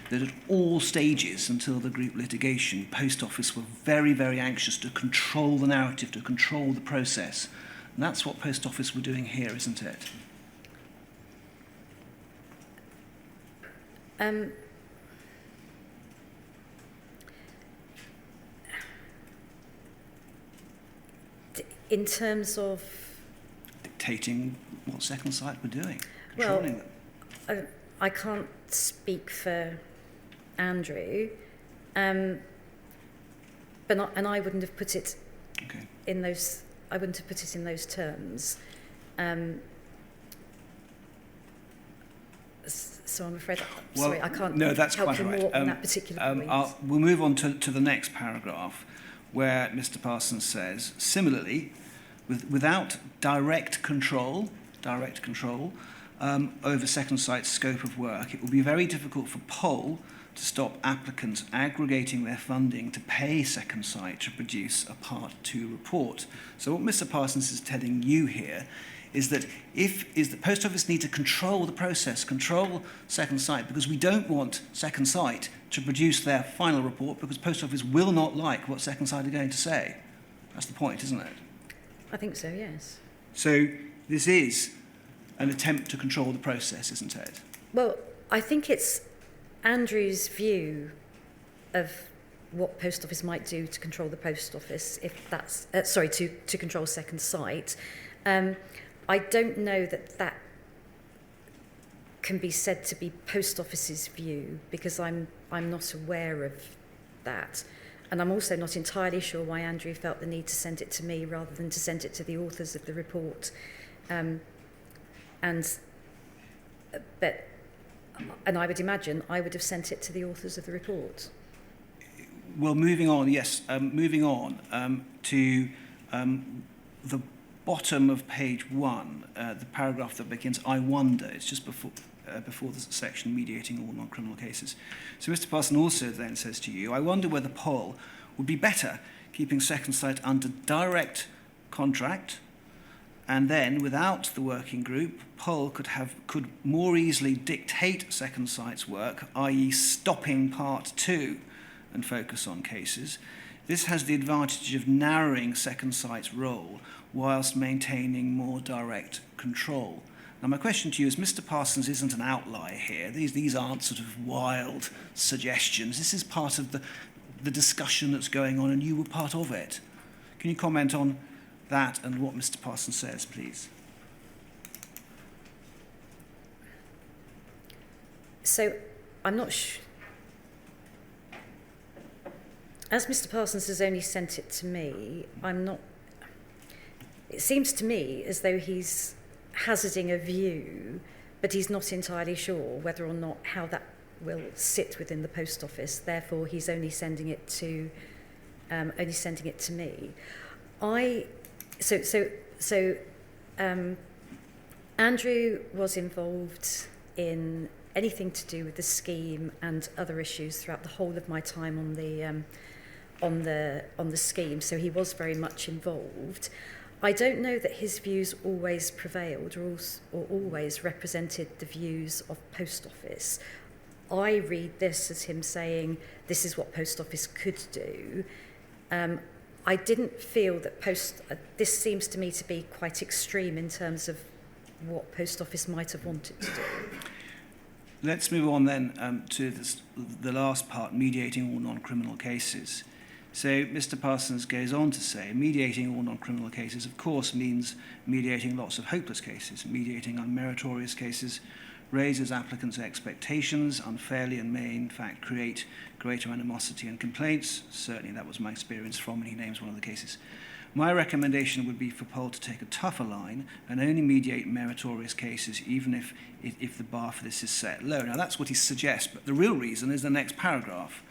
that at all stages until the group litigation, Post Office were very, very anxious to control the narrative, to control the process. And that's what Post Office were doing here, isn't it? In terms of... Dictating what Second Sight were doing, Well, controlling them. I can't speak for Andrew, but I wouldn't have put it Okay. in those. I wouldn't have put it in those terms. So I'm afraid. Sorry, I can't no, that's help quite you right. more on that particular point. We'll move on to the next paragraph, where Mr. Parsons says, similarly, without direct control over Second Sight's scope of work, it will be very difficult for Poll to stop applicants aggregating their funding to pay Second Sight to produce a Part 2 report. So what Mr. Parsons is telling you here is that the Post Office need to control the process, control Second Sight, because we don't want Second Sight to produce their final report, because Post Office will not like what Second Sight are going to say. That's the point, isn't it? I think so, yes. So this is an attempt to control the process, isn't it? Well, I think it's Andrew's view of what Post Office might do to control the Post Office, if that's to control Second Sight. I don't know that can be said to be Post Office's view, because I'm not aware of that. And I'm also not entirely sure why Andrew felt the need to send it to me rather than to send it to the authors of the report. And I would imagine I would have sent it to the authors of the report. Well, moving on to the bottom of page 1, the paragraph that begins, I wonder, it's just before the section mediating all non-criminal cases. So Mr. Parson also then says to you, I wonder whether Poll would be better keeping Second Sight under direct contract, and then without the working group, Poll could more easily dictate Second Sight's work, i.e. stopping Part 2 and focus on cases. This has the advantage of narrowing Second Sight's role whilst maintaining more direct control. Now, my question to you is, Mr. Parsons isn't an outlier here. These aren't sort of wild suggestions. This is part of the discussion that's going on, and you were part of it. Can you comment on that and what Mr. Parsons says, please? So, I'm not sure. As Mr. Parsons has only sent it to me, it seems to me as though he's hazarding a view, but he's not entirely sure whether or not how that will sit within the Post Office. Therefore, he's only sending it to me. Andrew was involved in anything to do with the scheme and other issues throughout the whole of my time on the scheme. So he was very much involved. I don't know that his views always prevailed or always represented the views of Post Office. I read this as him saying this is what Post Office could do. I didn't feel that this seems to me to be quite extreme in terms of what Post Office might have wanted to do. Let's move on then to the last part, mediating all non-criminal cases. So Mr. Parsons goes on to say, mediating all non-criminal cases, of course, means mediating lots of hopeless cases. Mediating unmeritorious cases raises applicants' expectations unfairly and may, in fact, create greater animosity and complaints. Certainly that was my experience from, and he names one of the cases. My recommendation would be for Poll to take a tougher line and only mediate meritorious cases, even if the bar for this is set low. Now, that's what he suggests, but the real reason is the next paragraph.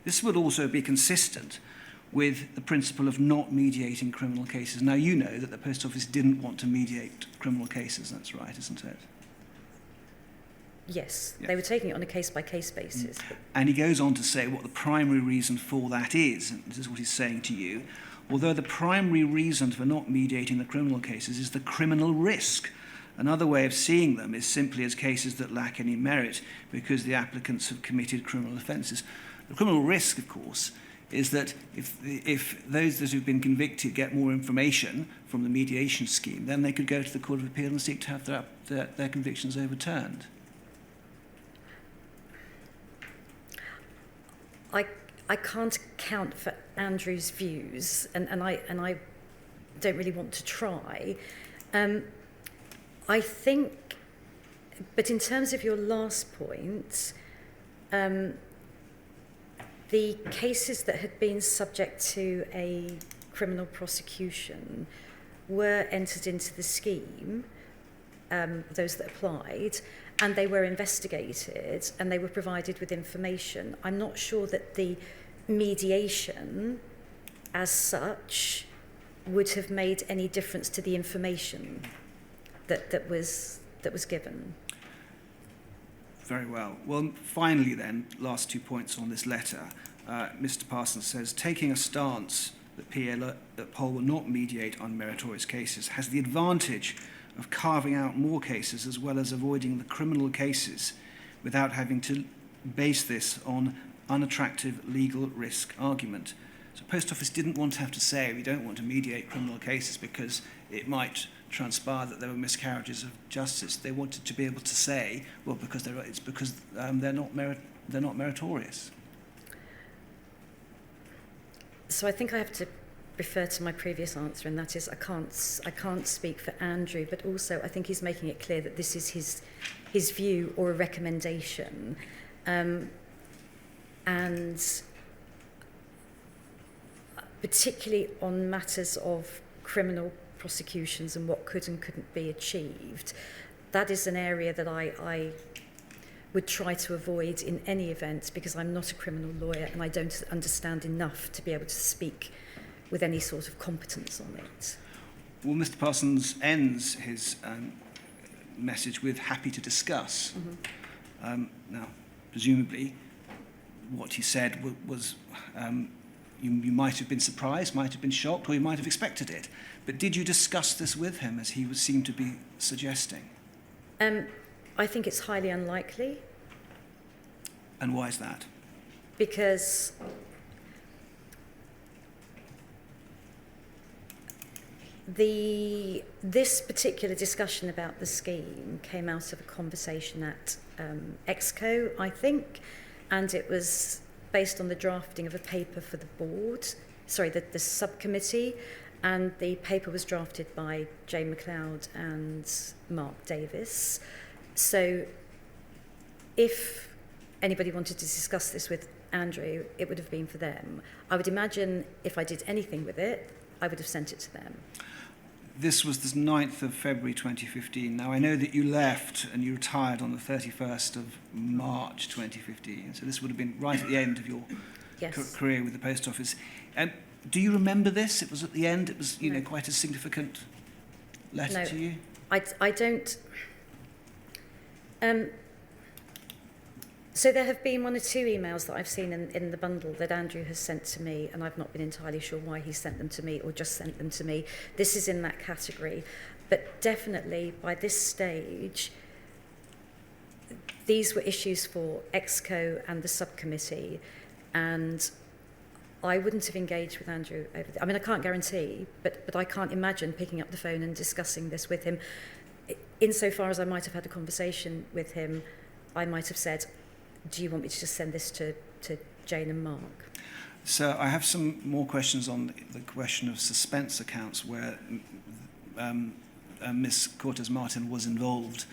This would also be consistent with the principle of not mediating criminal cases. Now, you know that the Post Office didn't want to mediate criminal cases. That's right, isn't it? Yes, they were taking it on a case-by-case basis. And he goes on to say what the primary reason for that is. And this is what he's saying to you. Although the primary reason for not mediating the criminal cases is the criminal risk Another way of seeing them is simply as cases that lack any merit because the applicants have committed criminal offences. The criminal risk, of course, is that if those that have been convicted get more information from the mediation scheme, then they could go to the Court of Appeal and seek to have their convictions overturned. I can't account for Andrew's views, and I don't really want to try. I think, but in terms of your last point, the cases that had been subject to a criminal prosecution were entered into the scheme, those that applied, and they were investigated and they were provided with information. I'm not sure that the mediation as such would have made any difference to the information that was given. Very well. Well, finally then, last 2 points on this letter. Mr. Parsons says, taking a stance that Pole will not mediate on meritorious cases has the advantage of carving out more cases as well as avoiding the criminal cases without having to base this on unattractive legal risk argument. So Post Office didn't want to have to say we don't want to mediate criminal cases because it might transpire that there were miscarriages of justice. They wanted to be able to say, well, because they're not meritorious. So I think I have to refer to my previous answer, and that is I can't speak for Andrew, but also I think he's making it clear that this is his view or a recommendation, and particularly on matters of criminal prosecutions and what could and couldn't be achieved, that is an area that I would try to avoid in any event because I'm not a criminal lawyer and I don't understand enough to be able to speak with any sort of competence on it. Well, Mr. Parsons ends his message with happy to discuss. Mm-hmm. Now, presumably, what he said was you might have been surprised, might have been shocked, or you might have expected it. But did you discuss this with him, as he seemed to be suggesting? I think it's highly unlikely. And why is that? Because this particular discussion about the scheme came out of a conversation at EXCO, I think, and it was based on the drafting of a paper for the board, the subcommittee, and the paper was drafted by Jane McLeod and Mark Davis. So if anybody wanted to discuss this with Andrew, it would have been for them. I would imagine if I did anything with it, I would have sent it to them. This was the 9th of February 2015. Now, I know that you left and you retired on the 31st of March 2015. So this would have been right at the end of your career with the Post Office. Do you remember this? It was at the end. It was, quite a significant letter to you. I don't. So there have been one or two emails that I've seen in the bundle that Andrew has sent to me, and I've not been entirely sure why he sent them to me or just sent them to me. This is in that category. But definitely by this stage, these were issues for EXCO and the subcommittee, and I wouldn't have engaged with Andrew over I mean, I can't guarantee, but I can't imagine picking up the phone and discussing this with him. Insofar as I might have had a conversation with him, I might have said, do you want me to just send this to Jane and Mark? So I have some more questions on the question of suspense accounts where Miss Cortes-Martin was involved.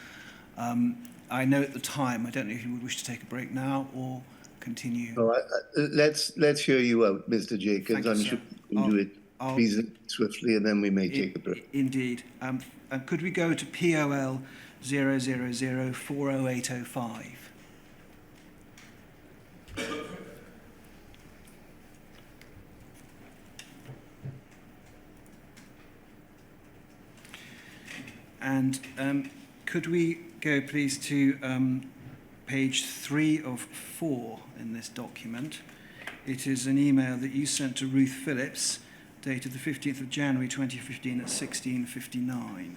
I know at the time, I don't know if you would wish to take a break now or continue. No, let's hear you out, Mr. Jacobs. I'm sure we can do it reasonably swiftly, and then we may take a break. Indeed. Could we go to POL 000400805? And could we go, please, to page 3 of 4 in this document? It is an email that you sent to Ruth Phillips, dated the 15th of January 2015 at 16:59.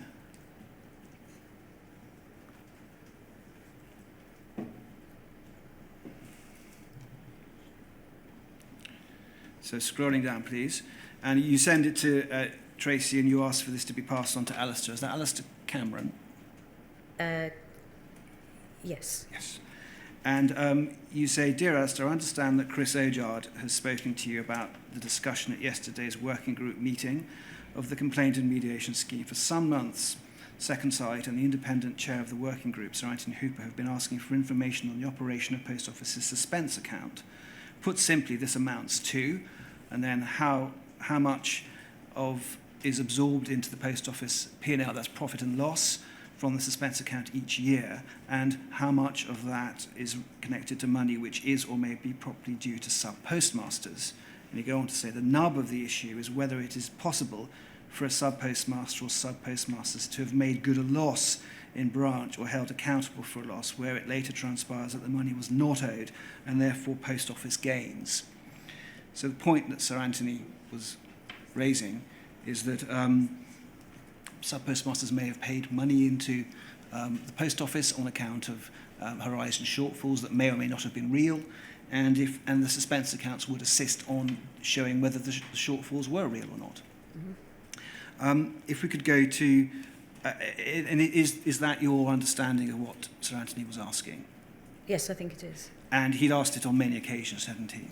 So scrolling down, please. And you send it to Tracy and you ask for this to be passed on to Alistair. Is that Alistair Cameron? Yes. Yes. And you say, Dear Alistair, I understand that Chris Ojard has spoken to you about the discussion at yesterday's working group meeting of the complaint and mediation scheme. For some months, Second Sight and the independent chair of the working group, Sir Anthony Hooper, have been asking for information on the operation of Post Office's suspense account. Put simply, this amounts to, and then how much of is absorbed into the Post Office P&L, that's profit and loss, from the suspense account each year, and how much of that is connected to money which is or may be properly due to sub-postmasters. And you go on to say the nub of the issue is whether it is possible for a sub-postmaster or sub-postmasters to have made good a loss in branch or held accountable for a loss where it later transpires that the money was not owed and therefore Post Office gains. So the point that Sir Anthony was raising is that sub-postmasters may have paid money into the Post Office on account of horizon shortfalls that may or may not have been real, and the suspense accounts would assist on showing whether the shortfalls were real or not. Mm-hmm. If we could go to, and is that your understanding of what Sir Anthony was asking? Yes, I think it is. And he'd asked it on many occasions, hadn't he?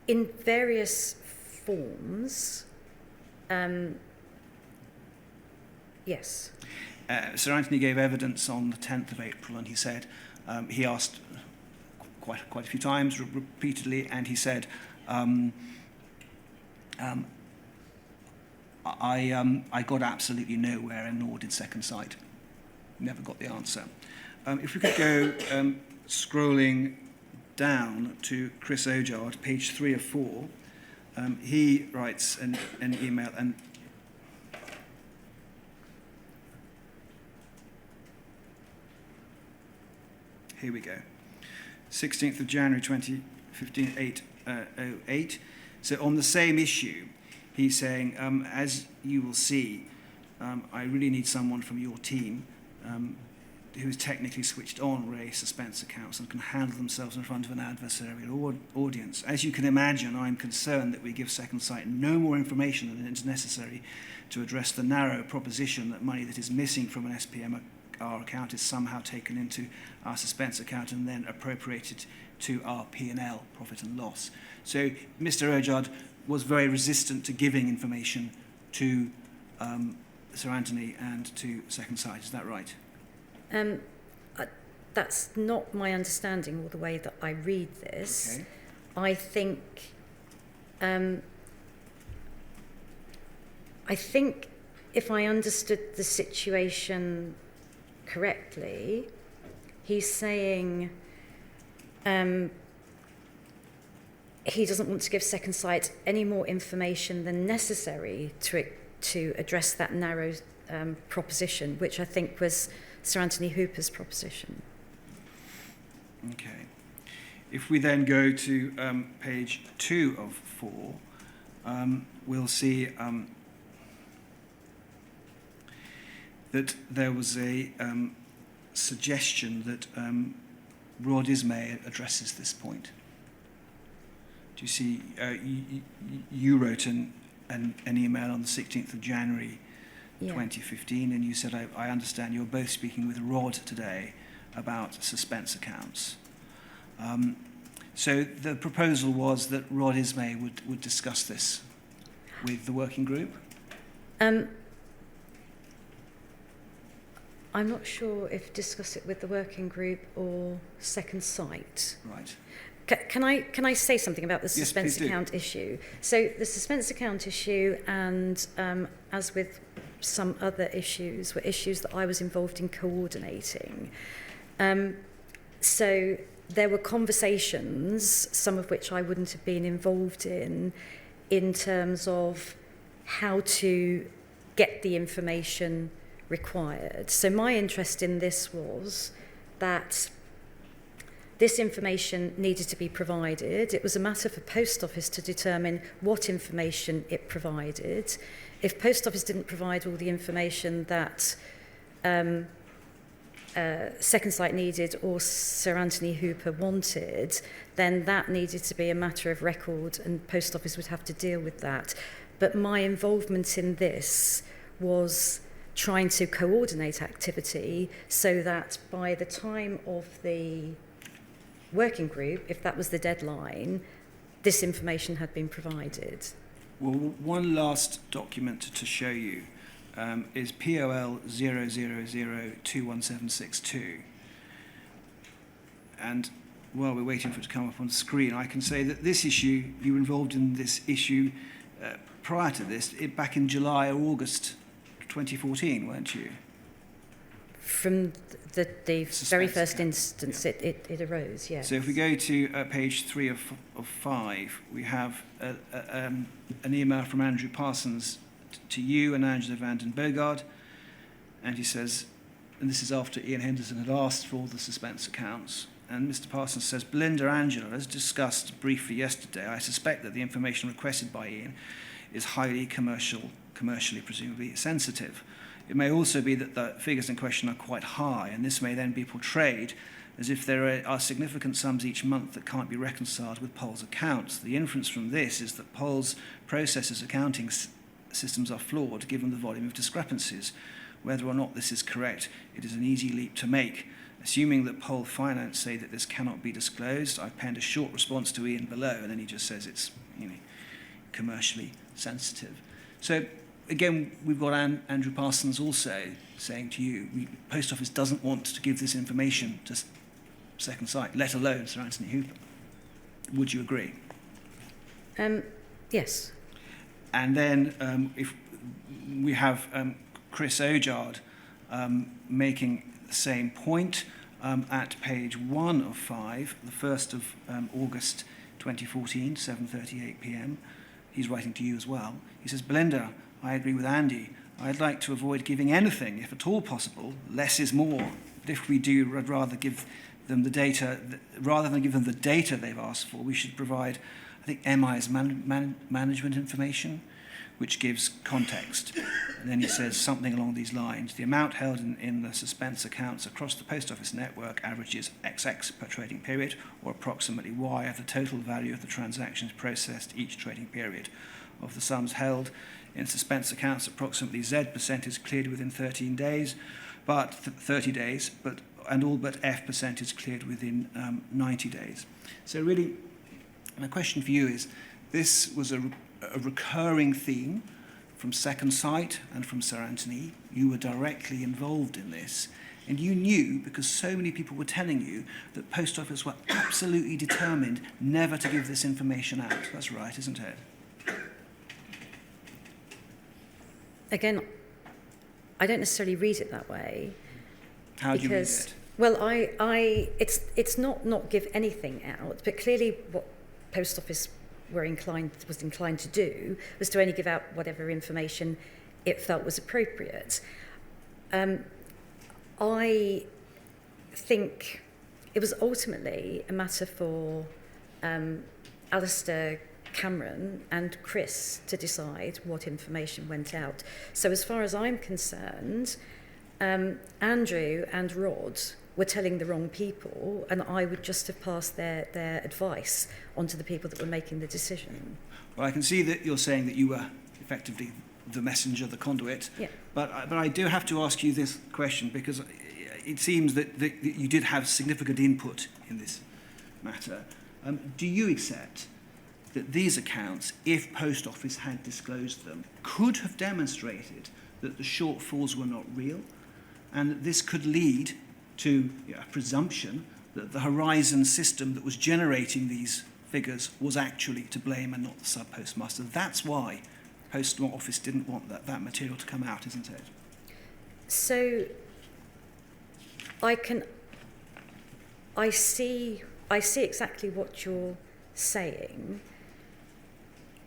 In various forms, yes. Sir Anthony gave evidence on the 10th of April, and he said he asked quite a few times, repeatedly, and he said, I got absolutely nowhere, and nor did Second Sight. Never got the answer. If we could go scrolling down to Chris Ojard, page 3 of 4, he writes an email, and here we go. 16th of January 2015, 8:08. So on the same issue, he's saying, as you will see, I really need someone from your team who's technically switched on raise suspense accounts and can handle themselves in front of an adversarial audience. As you can imagine, I'm concerned that we give Second Sight no more information than is necessary to address the narrow proposition that money that is missing from an SPMR account is somehow taken into our suspense account and then appropriated to our P&L, profit and loss. So Mr. Ojard was very resistant to giving information to Sir Anthony and to Second Sight. Is that right? That's not my understanding or the way that I read this. Okay. I think if I understood the situation correctly, he's saying he doesn't want to give Second Sight any more information than necessary to address that narrow proposition, which I think was Sir Anthony Hooper's proposition. Okay. If we then go to page 2 of 4, we'll see that there was a suggestion that Rod Ismay addresses this point. Do you see, you wrote an email on the 16th of January 2015, and you said, I understand you're both speaking with Rod today about suspense accounts. So the proposal was that Rod Ismay would discuss this with the working group? I'm not sure if discuss it with the working group or Second Sight. Right. Can I say something about the suspense please do. account issue? So the suspense account issue, and as with some other issues, were issues that I was involved in coordinating. So there were conversations, some of which I wouldn't have been involved in terms of how to get the information required. So my interest in this was that this information needed to be provided. It was a matter for Post Office to determine what information it provided. If Post Office didn't provide all the information that second site needed or Sir Anthony Hooper wanted, then that needed to be a matter of record and Post Office would have to deal with that. But my involvement in this was trying to coordinate activity so that by the time of the working group, if that was the deadline, this information had been provided. Well, one last document to show you is POL 0002172. And while we're waiting for it to come up on the screen, I can say that this issue, you were involved in this issue prior to this, back in July or August 2014, weren't you? From the very first instance, yeah. it arose, yes. So if we go to page 3 of 5, we have an email from Andrew Parsons to you and Angela van den Bogard, and he says, and this is after Ian Henderson had asked for all the suspense accounts, and Mr. Parsons says, Belinda, Angela, as discussed briefly yesterday, I suspect that the information requested by Ian is highly commercially presumably sensitive. It may also be that the figures in question are quite high, and this may then be portrayed as if there are significant sums each month that can't be reconciled with Pol's accounts. The inference from this is that Pol's processes accounting systems are flawed given the volume of discrepancies. Whether or not this is correct, it is an easy leap to make. Assuming that Pol Finance say that this cannot be disclosed, I've penned a short response to Ian below, and then he just says it's commercially sensitive. So again, we've got Andrew Parsons also saying to you, Post Office doesn't want to give this information to Second Sight, let alone Sir Anthony Hooper. Would you agree? Yes. And then if we have Chris Ojard making the same point at page 1 of 5, the 1st of August 2014, 7:38 p.m. He's writing to you as well. He says, Belinda, I agree with Andy. I'd like to avoid giving anything, if at all possible. Less is more. But if we do, I'd rather give them the data, rather than give them the data they've asked for, we should provide, I think, MI's management information, which gives context. And then he says something along these lines. The amount held in the suspense accounts across the Post Office network averages XX per trading period, or approximately Y of the total value of the transactions processed each trading period. Of the sums held in suspense accounts, approximately Z% is cleared within 13 days, but 30 days, and all but F% is cleared within 90 days. So really, my question for you is, this was a recurring theme from Second Sight and from Sir Anthony. You were directly involved in this, and you knew, because so many people were telling you, that Post Office were absolutely determined never to give this information out. That's right, isn't it? Again, I don't necessarily read it that way. How do you read it? Well, it's not give anything out, but clearly what Post Office was inclined to do was to only give out whatever information it felt was appropriate. I think it was ultimately a matter for Alistair Cameron and Chris to decide what information went out. So as far as I'm concerned, Andrew and Rod were telling the wrong people, and I would just have passed their advice on to the people that were making the decision. Well, I can see that you're saying that you were effectively the messenger, the conduit. Yeah. But I do have to ask you this question, because it seems that you did have significant input in this matter. Do you accept that these accounts, if Post Office had disclosed them, could have demonstrated that the shortfalls were not real, and that this could lead to a presumption that the Horizon system that was generating these figures was actually to blame and not the sub-postmaster? That's why Post Office didn't want that material to come out, isn't it? So I see exactly what you're saying.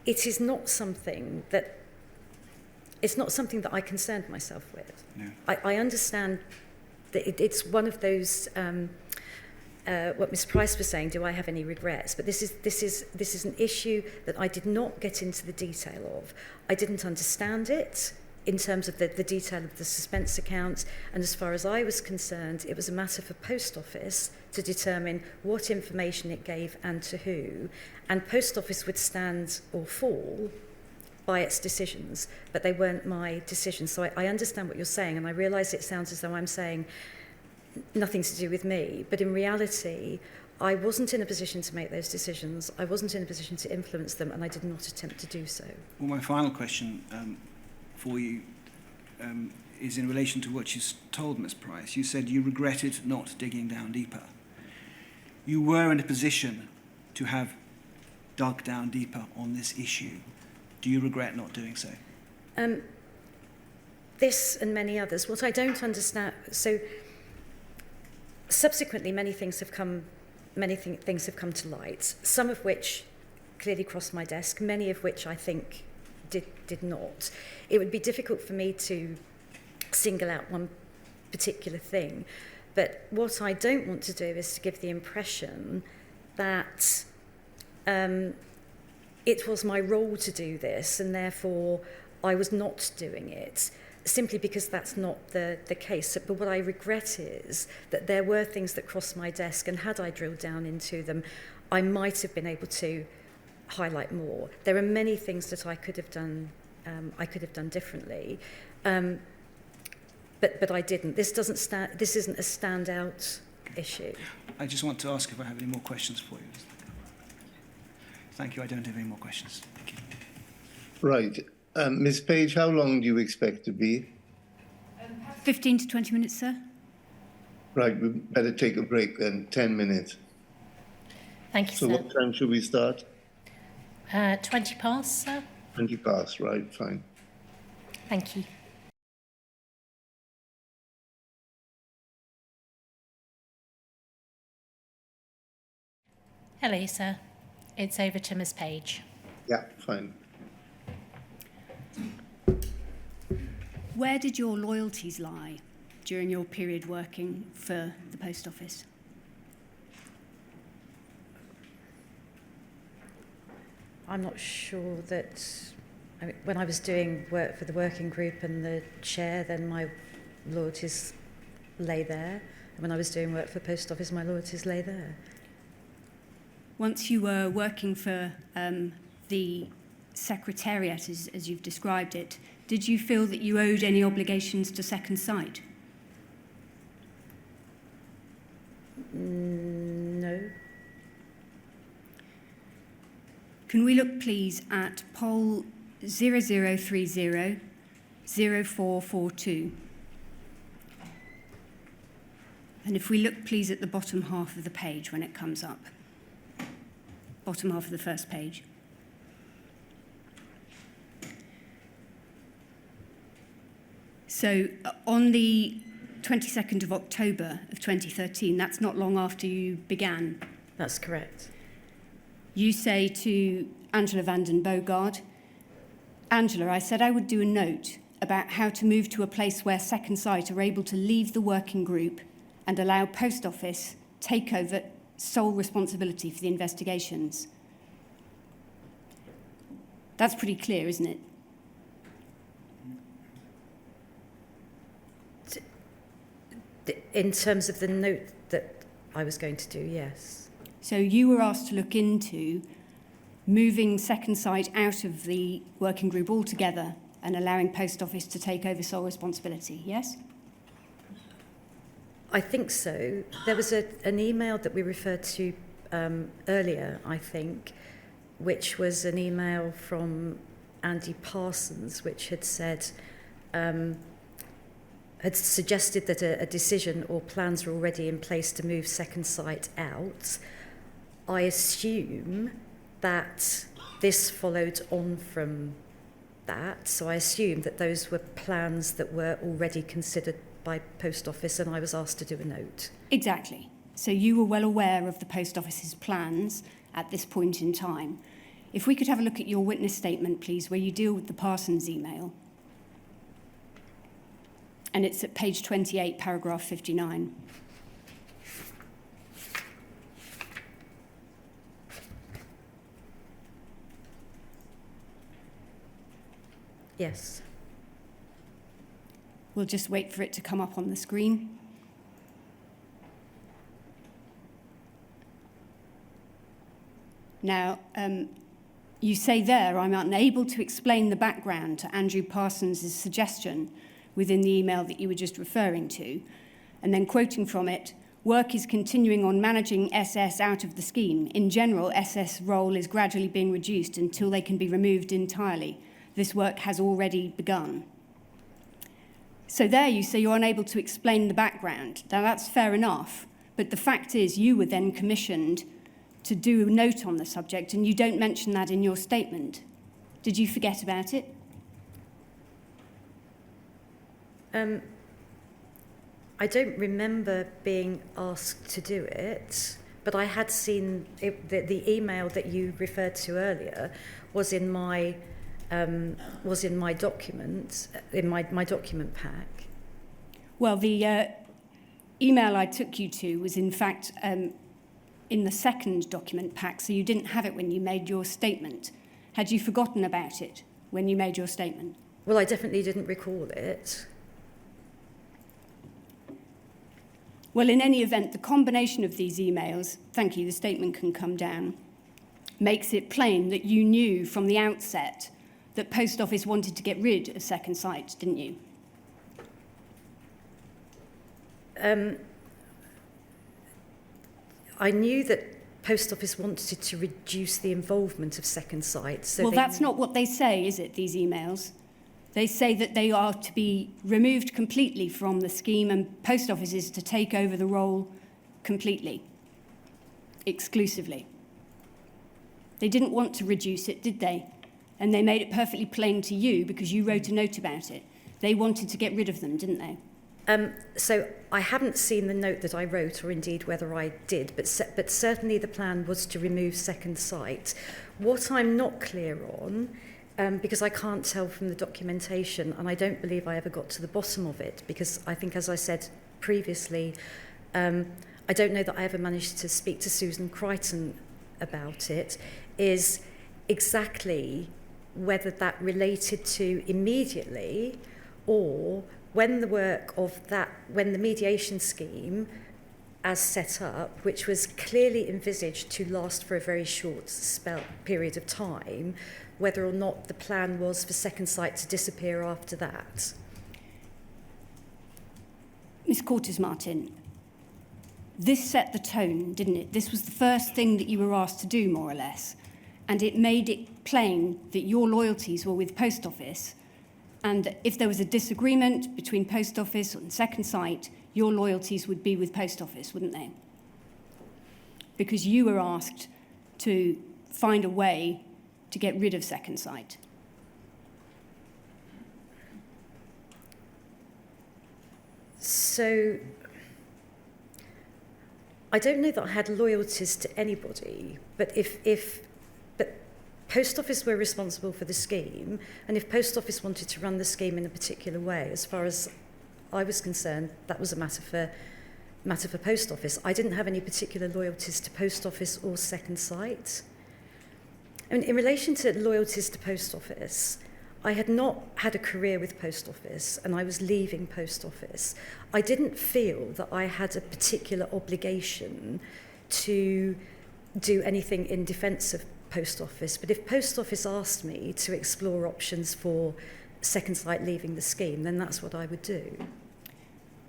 It is not something that I concerned myself with. No. I understand that it's one of those what Ms. Price was saying, do I have any regrets? But this is an issue that I did not get into the detail of. I didn't understand it. in terms of the detail of the suspense account, and as far as I was concerned, it was a matter for Post Office to determine what information it gave and to who, and Post Office would stand or fall by its decisions, but they weren't my decisions. So I understand what you're saying, and I realise it sounds as though I'm saying nothing to do with me, but in reality, I wasn't in a position to make those decisions, I wasn't in a position to influence them, and I did not attempt to do so. Well, my final question for you is in relation to what you told Ms Price. You said you regretted not digging down deeper. You were in a position to have dug down deeper on this issue. Do you regret not doing so? This and many others. What I don't understand, so subsequently many things have come to light, some of which clearly crossed my desk, many of which I think did not. It would be difficult for me to single out one particular thing, but what I don't want to do is to give the impression that it was my role to do this and therefore I was not doing it, simply because that's not the case. But what I regret is that there were things that crossed my desk, and had I drilled down into them, I might have been able to highlight more. There are many things that I could have done differently, but I didn't. This isn't a standout issue. I just want to ask if I have any more questions for you. Thank you. I don't have any more questions. Thank you. Right. Ms Page, how long do you expect to be? 15 to 20 minutes, sir. Right, we better take a break then, 10 minutes. Thank you, So sir. what time should we start? 20 past, sir. 20 past, right, fine. Thank you. Hello, sir. It's over to Ms Page. Yeah, fine. Where did your loyalties lie during your period working for the Post Office? I'm not sure that... I mean, when I was doing work for the working group and the chair, then my loyalties lay there. And when I was doing work for Post Office, my loyalties lay there. Once you were working for the Secretariat, as you've described it, did you feel that you owed any obligations to Second Sight? No. Can we look, please, at poll 0030 0442? And if we look, please, at the bottom half of the page when it comes up. Bottom half of the first page. So on the 22nd of October of 2013, that's not long after you began. That's correct. You say to Angela van den Boogaard, Angela, I said I would do a note about how to move to a place where Second Sight are able to leave the working group and allow Post Office take over sole responsibility for the investigations. That's pretty clear, isn't it? In terms of the note that I was going to do, yes. So you were asked to look into moving Second Sight out of the working group altogether and allowing Post Office to take over sole responsibility, yes? I think so. There was an email that we referred to earlier, I think, which was an email from Andy Parsons, which had said, had suggested that a decision or plans were already in place to move Second Sight out. I assume that this followed on from that, so I assume that those were plans that were already considered by Post Office, and I was asked to do a note. Exactly. So you were well aware of the Post Office's plans at this point in time. If we could have a look at your witness statement, please, where you deal with the Parsons email. And it's at page 28, paragraph 59. Yes. We'll just wait for it to come up on the screen. Now, you say there, I'm unable to explain the background to Andrew Parsons' suggestion within the email that you were just referring to, and then quoting from it, work is continuing on managing SS out of the scheme. In general, SS role is gradually being reduced until they can be removed entirely. This work has already begun. So there you say you're unable to explain the background. Now that's fair enough, but the fact is you were then commissioned to do a note on the subject, and you don't mention that in your statement. Did you forget about it? I don't remember being asked to do it, but I had seen it, the email that you referred to earlier was in my document, in my document pack. Well, the email I took you to was in fact in the second document pack, so you didn't have it when you made your statement. Had you forgotten about it when you made your statement? Well, I definitely didn't recall it. Well, in any event, the combination of these emails, thank you, the statement can come down, makes it plain that you knew from the outset that Post Office wanted to get rid of Second Sight, didn't you? I knew that Post Office wanted to reduce the involvement of Second Sight. So well, that's not what they say, is it, these emails? They say that they are to be removed completely from the scheme and Post Office is to take over the role completely, exclusively. They didn't want to reduce it, did they? And they made it perfectly plain to you because you wrote a note about it. They wanted to get rid of them, didn't they? So I haven't seen the note that I wrote, or indeed whether I did, but certainly the plan was to remove Second Sight. What I'm not clear on, because I can't tell from the documentation, and I don't believe I ever got to the bottom of it, because I think, as I said previously, I don't know that I ever managed to speak to Susan Crichton about it, is exactly whether that related to immediately or when the work of that, when the mediation scheme as set up, which was clearly envisaged to last for a very short period of time, whether or not the plan was for Second Sight to disappear after that. Miss Cortes-Martin, this set the tone, didn't it? This was the first thing that you were asked to do, more or less, and it made it plain that your loyalties were with Post Office, and if there was a disagreement between Post Office and Second Sight, your loyalties would be with Post Office, wouldn't they? Because you were asked to find a way to get rid of Second Sight. So I don't know that I had loyalties to anybody, but but Post Office were responsible for the scheme, and if Post Office wanted to run the scheme in a particular way, as far as I was concerned, that was a matter for Post Office. I didn't have any particular loyalties to Post Office or Second Sight. I mean, in relation to loyalties to Post Office, I had not had a career with Post Office and I was leaving Post Office. I didn't feel that I had a particular obligation to do anything in defence of Post Office, but if Post Office asked me to explore options for Second Sight leaving the scheme, then that's what I would do.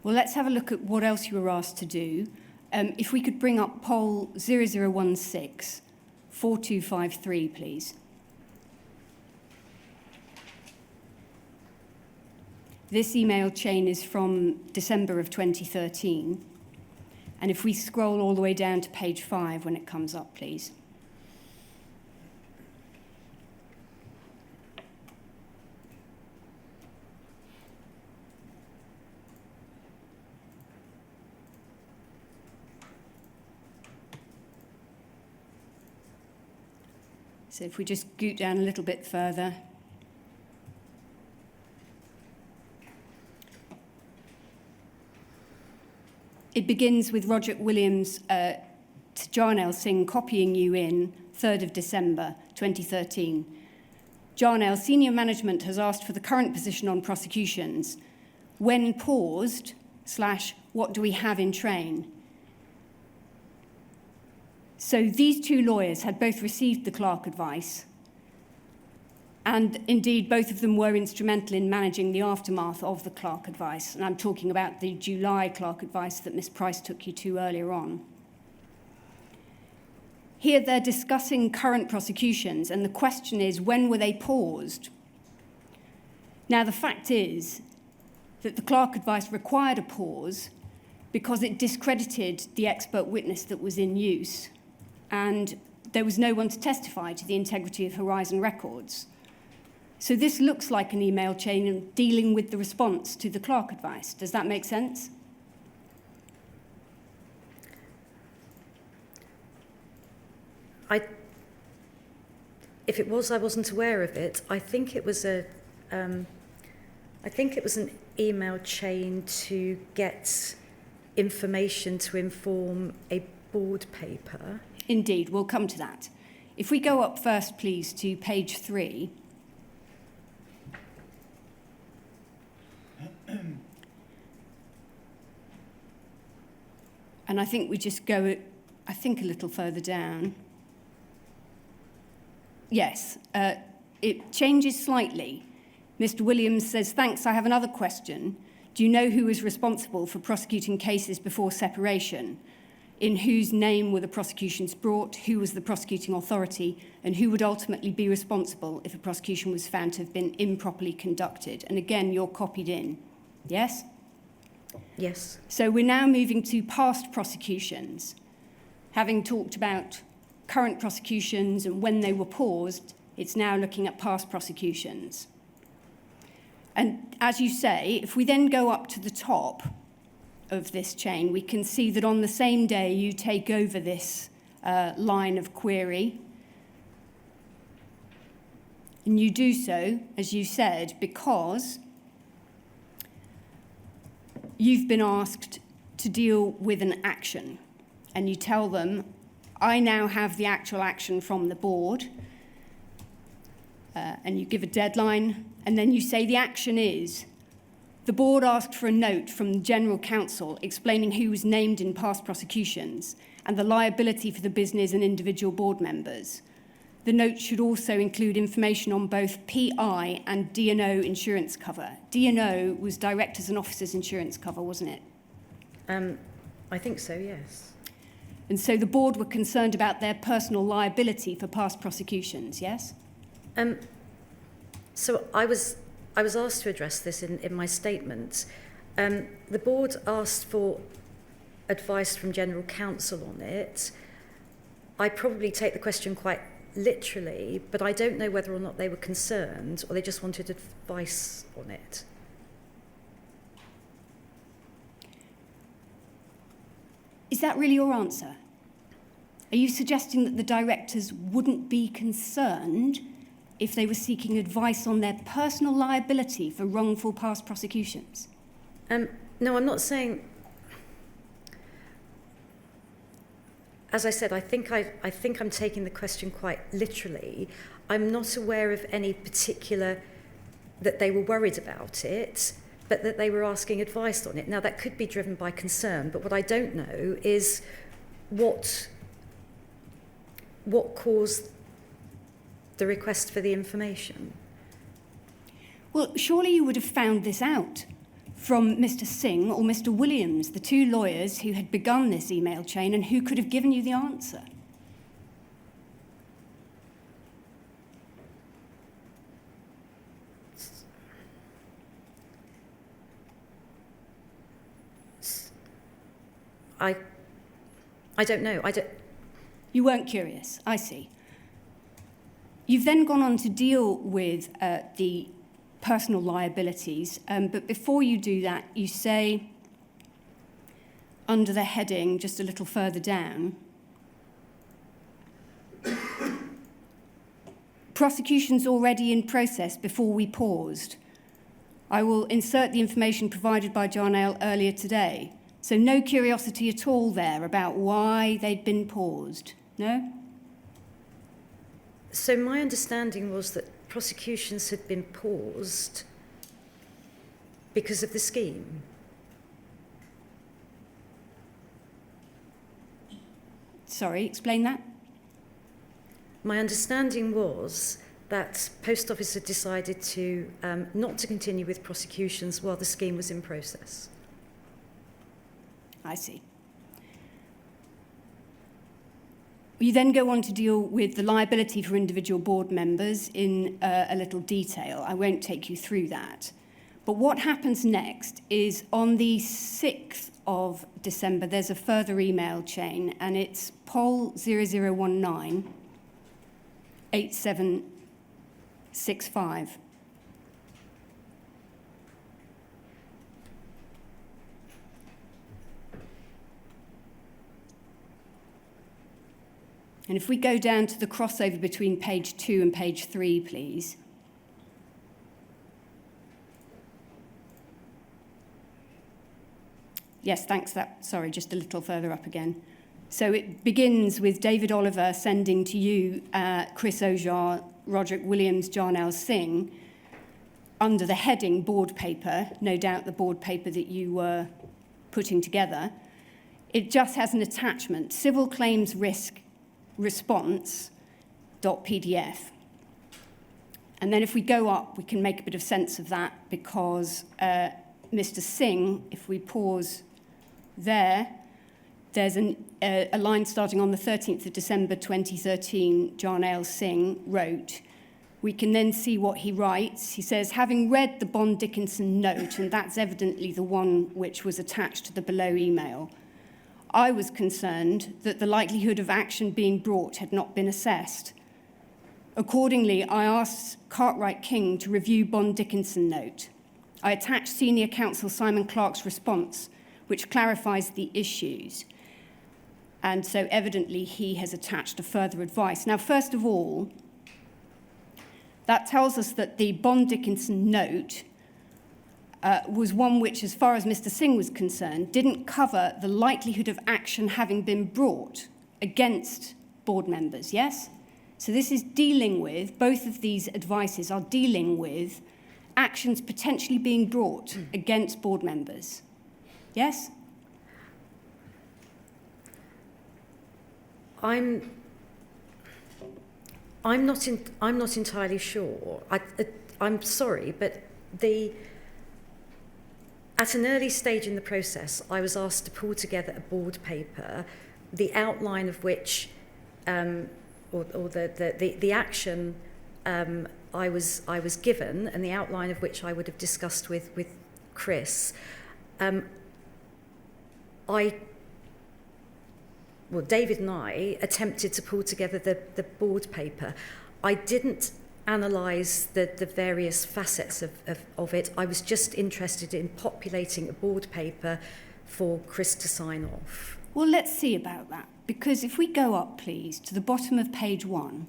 Well, let's have a look at what else you were asked to do. If we could bring up poll 0016 4253, please. This email chain is from December of 2013. And if we scroll all the way down to page 5 when it comes up, please. So if we just scoot down a little bit further. It begins with Roger Williams to Jarnail Singh copying you in 3rd of December 2013. Jarnail, senior management has asked for the current position on prosecutions. when paused / what do we have in train. So these two lawyers had both received the clerk advice, and indeed both of them were instrumental in managing the aftermath of the clerk advice. And I'm talking about the July clerk advice that Miss Price took you to earlier on. Here they're discussing current prosecutions, and the question is, when were they paused? Now, the fact is that the clerk advice required a pause because it discredited the expert witness that was in use, and there was no one to testify to the integrity of Horizon records. So this looks like an email chain dealing with the response to the clerk advice. Does that make sense? If it was, I wasn't aware of it. I think it was an email chain to get information to inform a board paper. Indeed, we'll come to that. If we go up first, please, to page 3. And I think we just go, a little further down. Yes, it changes slightly. Mr. Williams says, thanks, I have another question. Do you know who was responsible for prosecuting cases before separation? In whose name were the prosecutions brought? Who was the prosecuting authority? And who would ultimately be responsible if a prosecution was found to have been improperly conducted? And again, you're copied in. Yes? Yes. So we're now moving to past prosecutions. Having talked about current prosecutions and when they were paused, it's now looking at past prosecutions. And as you say, if we then go up to the top of this chain, we can see that on the same day you take over this line of query. And you do so, as you said, because you've been asked to deal with an action. And you tell them, I now have the actual action from the board. And you give a deadline. And then you say the action is, the board asked for a note from the General Counsel explaining who was named in past prosecutions and the liability for the business and individual board members. The note should also include information on both PI and D&O insurance cover. D&O was Directors and Officers Insurance Cover, wasn't it? I think so, yes. And so the board were concerned about their personal liability for past prosecutions, yes? So I was asked to address this in my statement. The board asked for advice from General Counsel on it. I probably take the question quite literally, but I don't know whether or not they were concerned or they just wanted advice on it. Is that really your answer? Are you suggesting that the directors wouldn't be concerned if they were seeking advice on their personal liability for wrongful past prosecutions? No, I'm not saying. As I said, I think I'm taking the question quite literally. I'm not aware of any particular that they were worried about it, but that they were asking advice on it. Now, that could be driven by concern, but what I don't know is what caused the request for the information. Well, surely you would have found this out from Mr. Singh or Mr. Williams, the two lawyers who had begun this email chain and who could have given you the answer. I don't know. You weren't curious, I see. You've then gone on to deal with the personal liabilities, but before you do that, you say, under the heading, just a little further down, prosecution's already in process before we paused. I will insert the information provided by John Ale earlier today. So no curiosity at all there about why they'd been paused, no? So my understanding was that prosecutions had been paused because of the scheme. Sorry, explain that. My understanding was that Post Office had decided to not to continue with prosecutions while the scheme was in process. I see. You then go on to deal with the liability for individual board members in a little detail. I won't take you through that. But what happens next is on the 6th of December, there's a further email chain, and it's poll 0019 8765. And if we go down to the crossover between page 2 and page 3, please. Yes, thanks. Sorry, just a little further up again. So it begins with David Oliver sending to you, Chris Ojar, Roderick Williams, Jarnell Singh, under the heading board paper, no doubt the board paper that you were putting together. It just has an attachment, civil claims risk response.pdf. And then if we go up, we can make a bit of sense of that because Mr. Singh, if we pause there, there's a line starting on the 13th of December 2013, Jarnell Singh wrote. We can then see what he writes. He says, having read the Bond Dickinson note, and that's evidently the one which was attached to the below email, I was concerned that the likelihood of action being brought had not been assessed. Accordingly, I asked Cartwright King to review Bond Dickinson note. I attached senior counsel Simon Clark's response, which clarifies the issues. And so evidently he has attached a further advice. Now, first of all, that tells us that the Bond Dickinson note was one which, as far as Mr. Singh was concerned, didn't cover the likelihood of action having been brought against board members, yes? So this is dealing with, both of these advices are dealing with actions potentially being brought against board members. Yes? I'm not entirely sure. I'm sorry, but at an early stage in the process, I was asked to pull together a board paper, the outline of which, or the action I was given, and the outline of which I would have discussed with Chris. David and I attempted to pull together the board paper. I didn't analyse the various facets of it. I was just interested in populating a board paper for Chris to sign off. Well, let's see about that, because if we go up, please, to the bottom of page 1,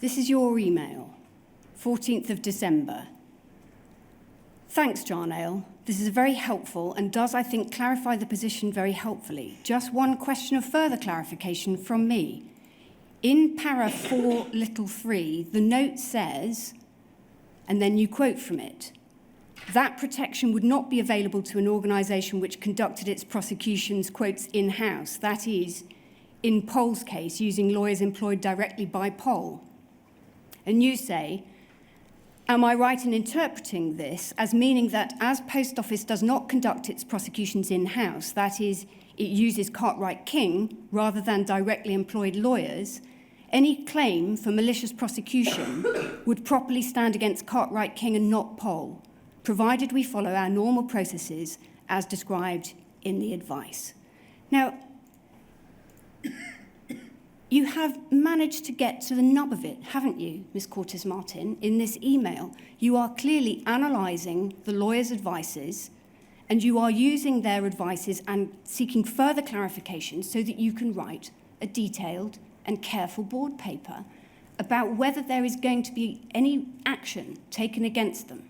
this is your email, 14th of December. Thanks, Jarnell. This is very helpful and does, I think, clarify the position very helpfully. Just one question of further clarification from me. In para 4(3), the note says, and then you quote from it, that protection would not be available to an organisation which conducted its prosecutions, quotes, in-house, that is, in Poll's case, using lawyers employed directly by Poll. And you say, am I right in interpreting this as meaning that as Post Office does not conduct its prosecutions in-house, that is, it uses Cartwright King rather than directly employed lawyers, any claim for malicious prosecution would properly stand against Cartwright King and not Poll, provided we follow our normal processes as described in the advice. Now, you have managed to get to the nub of it, haven't you, Ms. Cortes-Martin, in this email? You are clearly analysing the lawyers' advices, and you are using their advices and seeking further clarification so that you can write a detailed and careful board paper about whether there is going to be any action taken against them,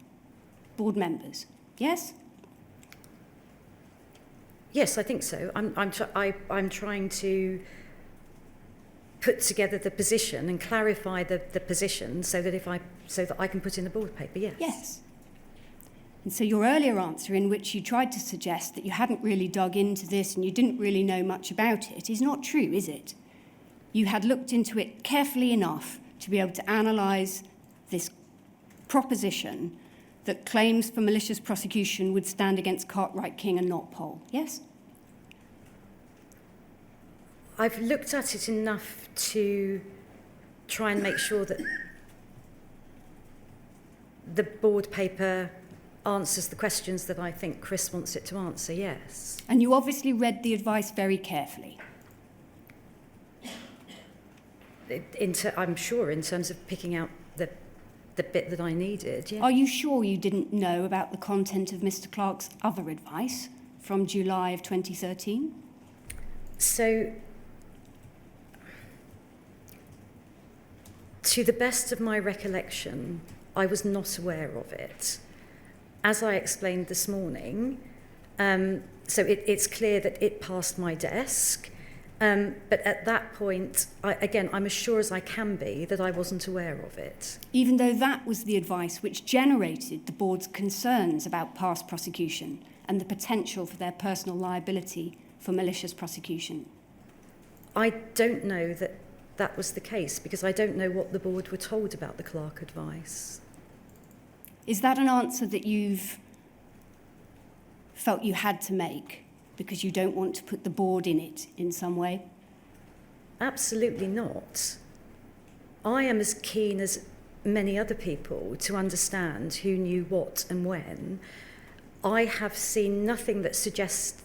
board members. Yes? Yes, I think so. I'm trying to put together the position and clarify the position so that I can put in the board paper, yes. Yes. And so your earlier answer, in which you tried to suggest that you hadn't really dug into this and you didn't really know much about it, is not true, is it? You had looked into it carefully enough to be able to analyse this proposition that claims for malicious prosecution would stand against Cartwright King and not Pole, yes? I've looked at it enough to try and make sure that the board paper answers the questions that I think Chris wants it to answer, yes. And you obviously read the advice very carefully. I'm sure in terms of picking out the bit that I needed, yeah. Are you sure you didn't know about the content of Mr. Clark's other advice from July of 2013? So, to the best of my recollection, I was not aware of it. As I explained this morning, so it's clear that it passed my desk, but at that point, I'm as sure as I can be that I wasn't aware of it. Even though that was the advice which generated the board's concerns about past prosecution and the potential for their personal liability for malicious prosecution? I don't know that was the case because I don't know what the board were told about the Clark advice. Is that an answer that you've felt you had to make because you don't want to put the board in it in some way? Absolutely not. I am as keen as many other people to understand who knew what and when. I have seen nothing that suggests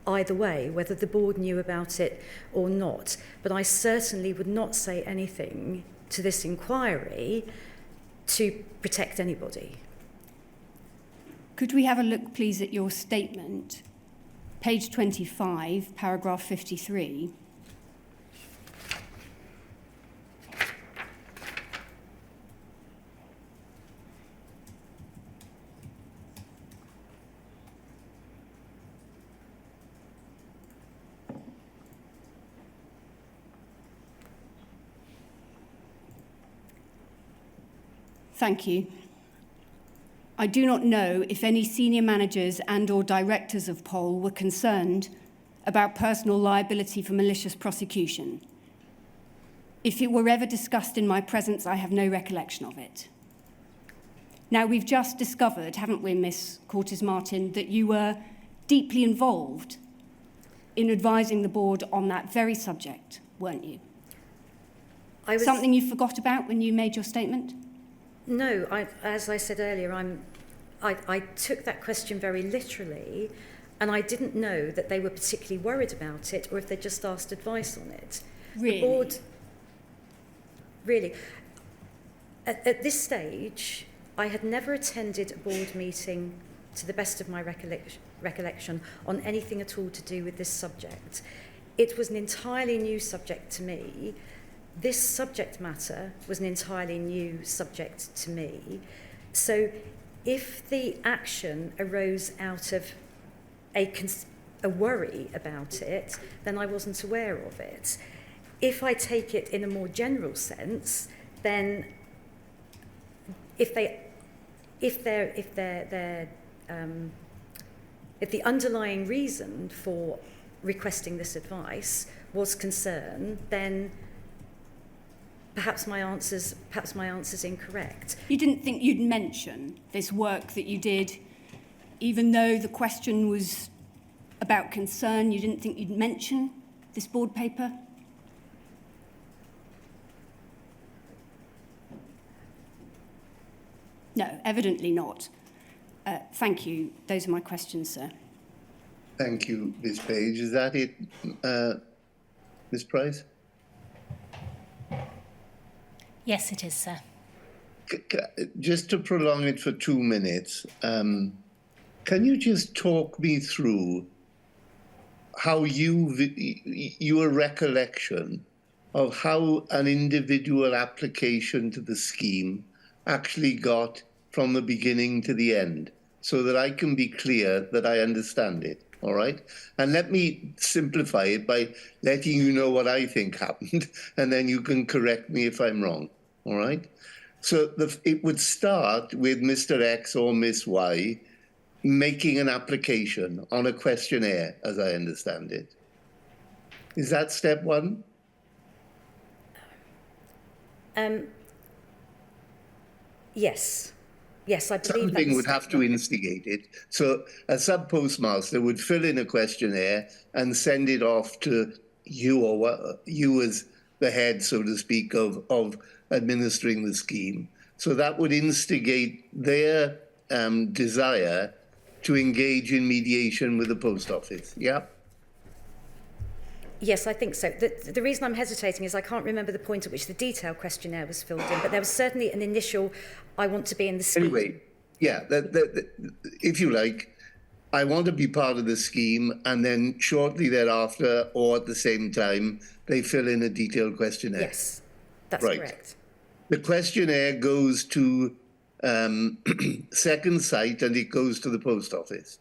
either way, whether the board knew about it or not. But I certainly would not say anything to this inquiry to protect anybody. Could we have a look, please, at your statement? Page 25, paragraph 53. Thank you. I do not know if any senior managers and/or directors of Pole were concerned about personal liability for malicious prosecution. If it were ever discussed in my presence, I have no recollection of it. Now, we've just discovered, haven't we, Miss Cortes-Martin, that you were deeply involved in advising the board on that very subject, weren't you? Something you forgot about when you made your statement? No, as I said earlier, I took that question very literally, and I didn't know that they were particularly worried about it or if they just asked advice on it. Really? The board, really. At this stage, I had never attended a board meeting, to the best of my recollection, on anything at all to do with this subject. It was an entirely new subject to me. This subject matter was an entirely new subject to me. So if the action arose out of a worry about it, then I wasn't aware of it. If I take it in a more general sense, then if the underlying reason for requesting this advice was concern, then perhaps my answer's incorrect. You didn't think you'd mention this work that you did, even though the question was about concern, you didn't think you'd mention this board paper? No, evidently not. Thank you. Those are my questions, sir. Thank you, Ms. Page. Is that it, Ms. Price? Yes, it is, sir. Just to prolong it for 2 minutes, can you just talk me through how your recollection of how an individual application to the scheme actually got from the beginning to the end, so that I can be clear that I understand it all right? And let me simplify it by letting you know what I think happened, and then you can correct me if I'm wrong, all right? So it would start with Mr. X or Miss Y making an application on a questionnaire, as I understand it. Is that step one? Yes. Yes, I believe Something that's would have to instigate it. So a sub-postmaster would fill in a questionnaire and send it off to you, or you as the head, so to speak, of administering the scheme. So that would instigate their desire to engage in mediation with the post office. Yeah? Yes, I think so. The reason I'm hesitating is I can't remember the point at which the detailed questionnaire was filled in, but there was certainly an initial, I want to be in the scheme. Anyway, yeah, if you like, I want to be part of the scheme, and then shortly thereafter, or at the same time, they fill in a detailed questionnaire. Yes, that's Right. correct. The questionnaire goes to Second Sight, and it goes to the post office.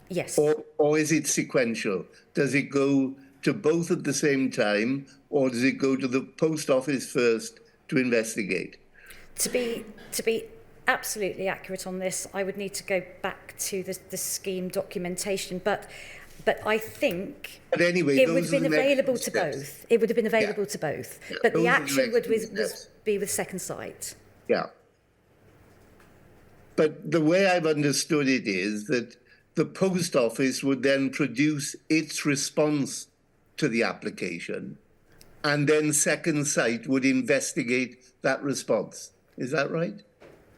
Yes. Or is it sequential? Does it go to both at the same time, or does it go to the post office first to investigate? To be absolutely accurate on this, I would need to go back to the scheme documentation, but I think But anyway, it would those have are been the next available to steps. both. It would have been available to both, Yeah, but those the are the action would next steps. be with Second Sight. Yeah. But the way I've understood it is that the post office would then produce its response to the application, and then Second Sight would investigate that response. Is that right?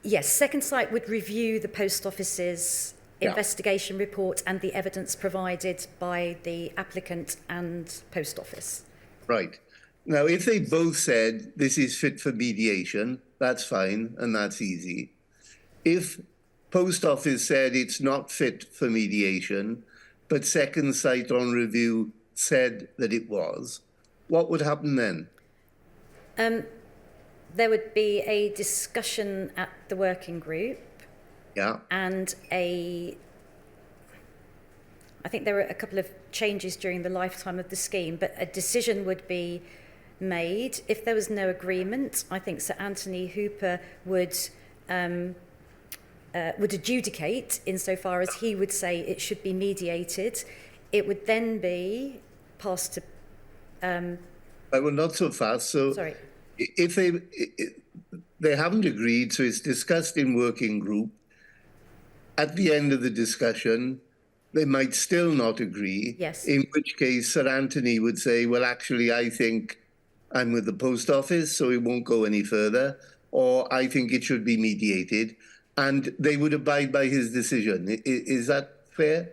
Yes, Second Sight would review the post office's Yeah. investigation report and the evidence provided by the applicant and post office. Right. Now, if they both said this is fit for mediation, that's fine, and that's easy. If post office said it's not fit for mediation, but Second Sight on review said that it was, what would happen then? There would be a discussion at the working group Yeah. and I think there were a couple of changes during the lifetime of the scheme, but a decision would be made. If there was no agreement, I think Sir Anthony Hooper would adjudicate insofar as he would say it should be mediated. It would then be passed to... Well, not so fast. So Sorry. if they haven't agreed, so it's discussed in working group. At the end of the discussion, they might still not agree. Yes. In which case, Sir Anthony would say, well, actually, I think I'm with the post office, so it won't go any further. Or I think it should be mediated. And they would abide by his decision. Is that fair?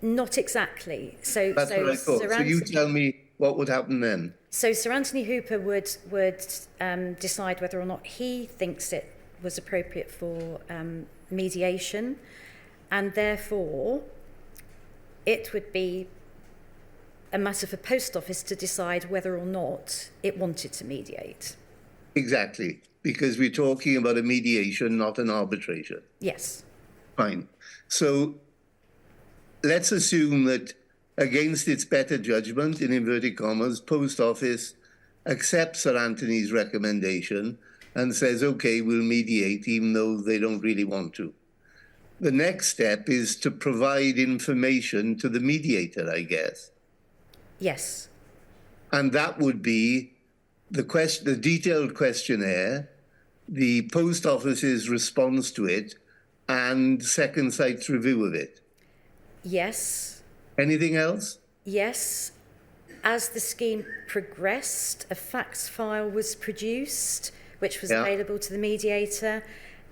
Not exactly. So, That's what I thought. Sir So you Anthony- tell me what would happen then. So Sir Anthony Hooper would decide whether or not he thinks it was appropriate for mediation, and therefore it would be a matter for post office to decide whether or not it wanted to mediate. Exactly. Because we're talking about a mediation, not an arbitration. Yes. Fine. So let's assume that against its better judgment, in inverted commas, post office accepts Sir Anthony's recommendation and says, okay, we'll mediate, even though they don't really want to. The next step is to provide information to the mediator, I guess. Yes. And that would be the detailed questionnaire, the post office's response to it, and Second Sight's review of it. Yes. Anything else? Yes. As the scheme progressed, a facts file was produced, which was available to the mediator.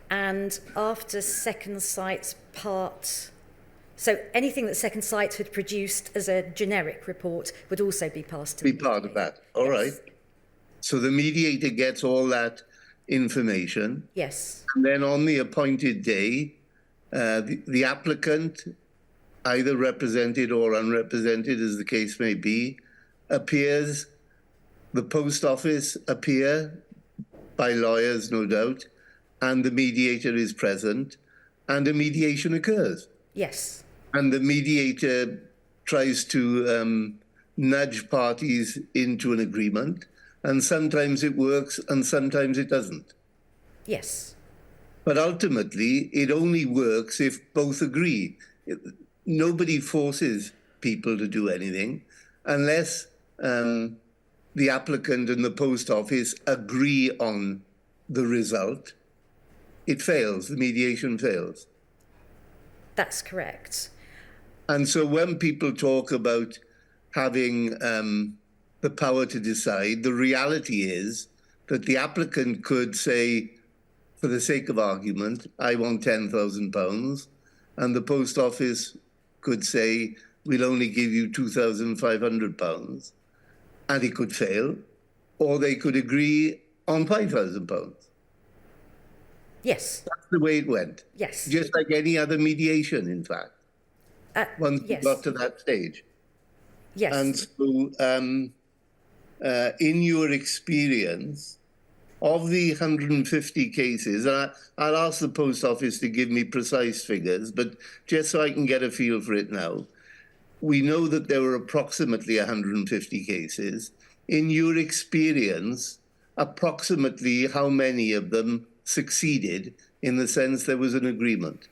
And after Second Sight's part, so anything that Second Sight had produced as a generic report would also be passed to Be the part of that. All right. So the mediator gets all that information. Yes. And then on the appointed day, the applicant, either represented or unrepresented, as the case may be, appears, the post office appear, by lawyers, no doubt, and the mediator is present, and a mediation occurs. Yes. And the mediator tries to nudge parties into an agreement, and sometimes it works and sometimes it doesn't. Yes. But ultimately, it only works if both agree. Nobody forces people to do anything unless the applicant and the post office agree on the result. It fails, the mediation fails. That's correct. And so when people talk about having the power to decide, the reality is that the applicant could say, for the sake of argument, I want £10,000, and the post office could say, we'll only give you £2,500, and it could fail, or they could agree on £5,000. Yes. That's the way it went. Yes. Just like any other mediation, in fact, once yes. we got to that stage. Yes. And so, in your experience, of the 150 cases, and I'll ask the post office to give me precise figures, but just so I can get a feel for it now, we know that there were approximately 150 cases. In your experience, approximately how many of them succeeded in the sense there was an agreement?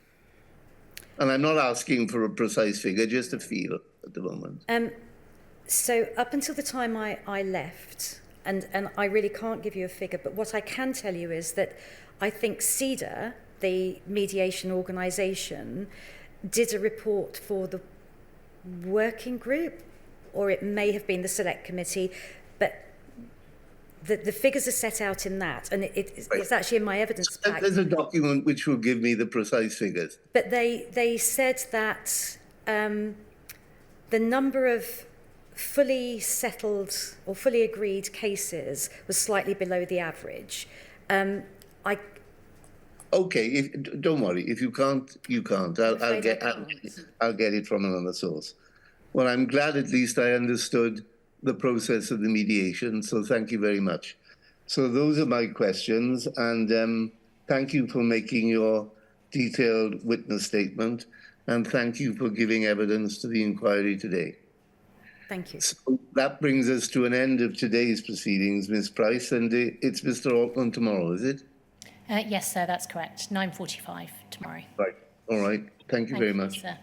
And I'm not asking for a precise figure, just a feel at the moment. So up until the time I left, and I really can't give you a figure, but what I can tell you is that I think CEDA, the mediation organisation, did a report for the working group, or it may have been the select committee, but the figures are set out in that, and it's actually in my evidence pack. There's a document which will give me the precise figures. But they said that the number of fully settled or fully agreed cases was slightly below the average. Okay, don't worry. If you can't, you can't. I'll get it from another source. Well, I'm glad at least I understood the process of the mediation, so thank you very much. So those are my questions, and thank you for making your detailed witness statement, and thank you for giving evidence to the inquiry today. Thank you. So that brings us to an end of today's proceedings, Ms. Price, and it's Mr. Altman tomorrow, is it? Yes, sir, that's correct. 9:45 tomorrow. Right. All right. Thank you very much. Sir.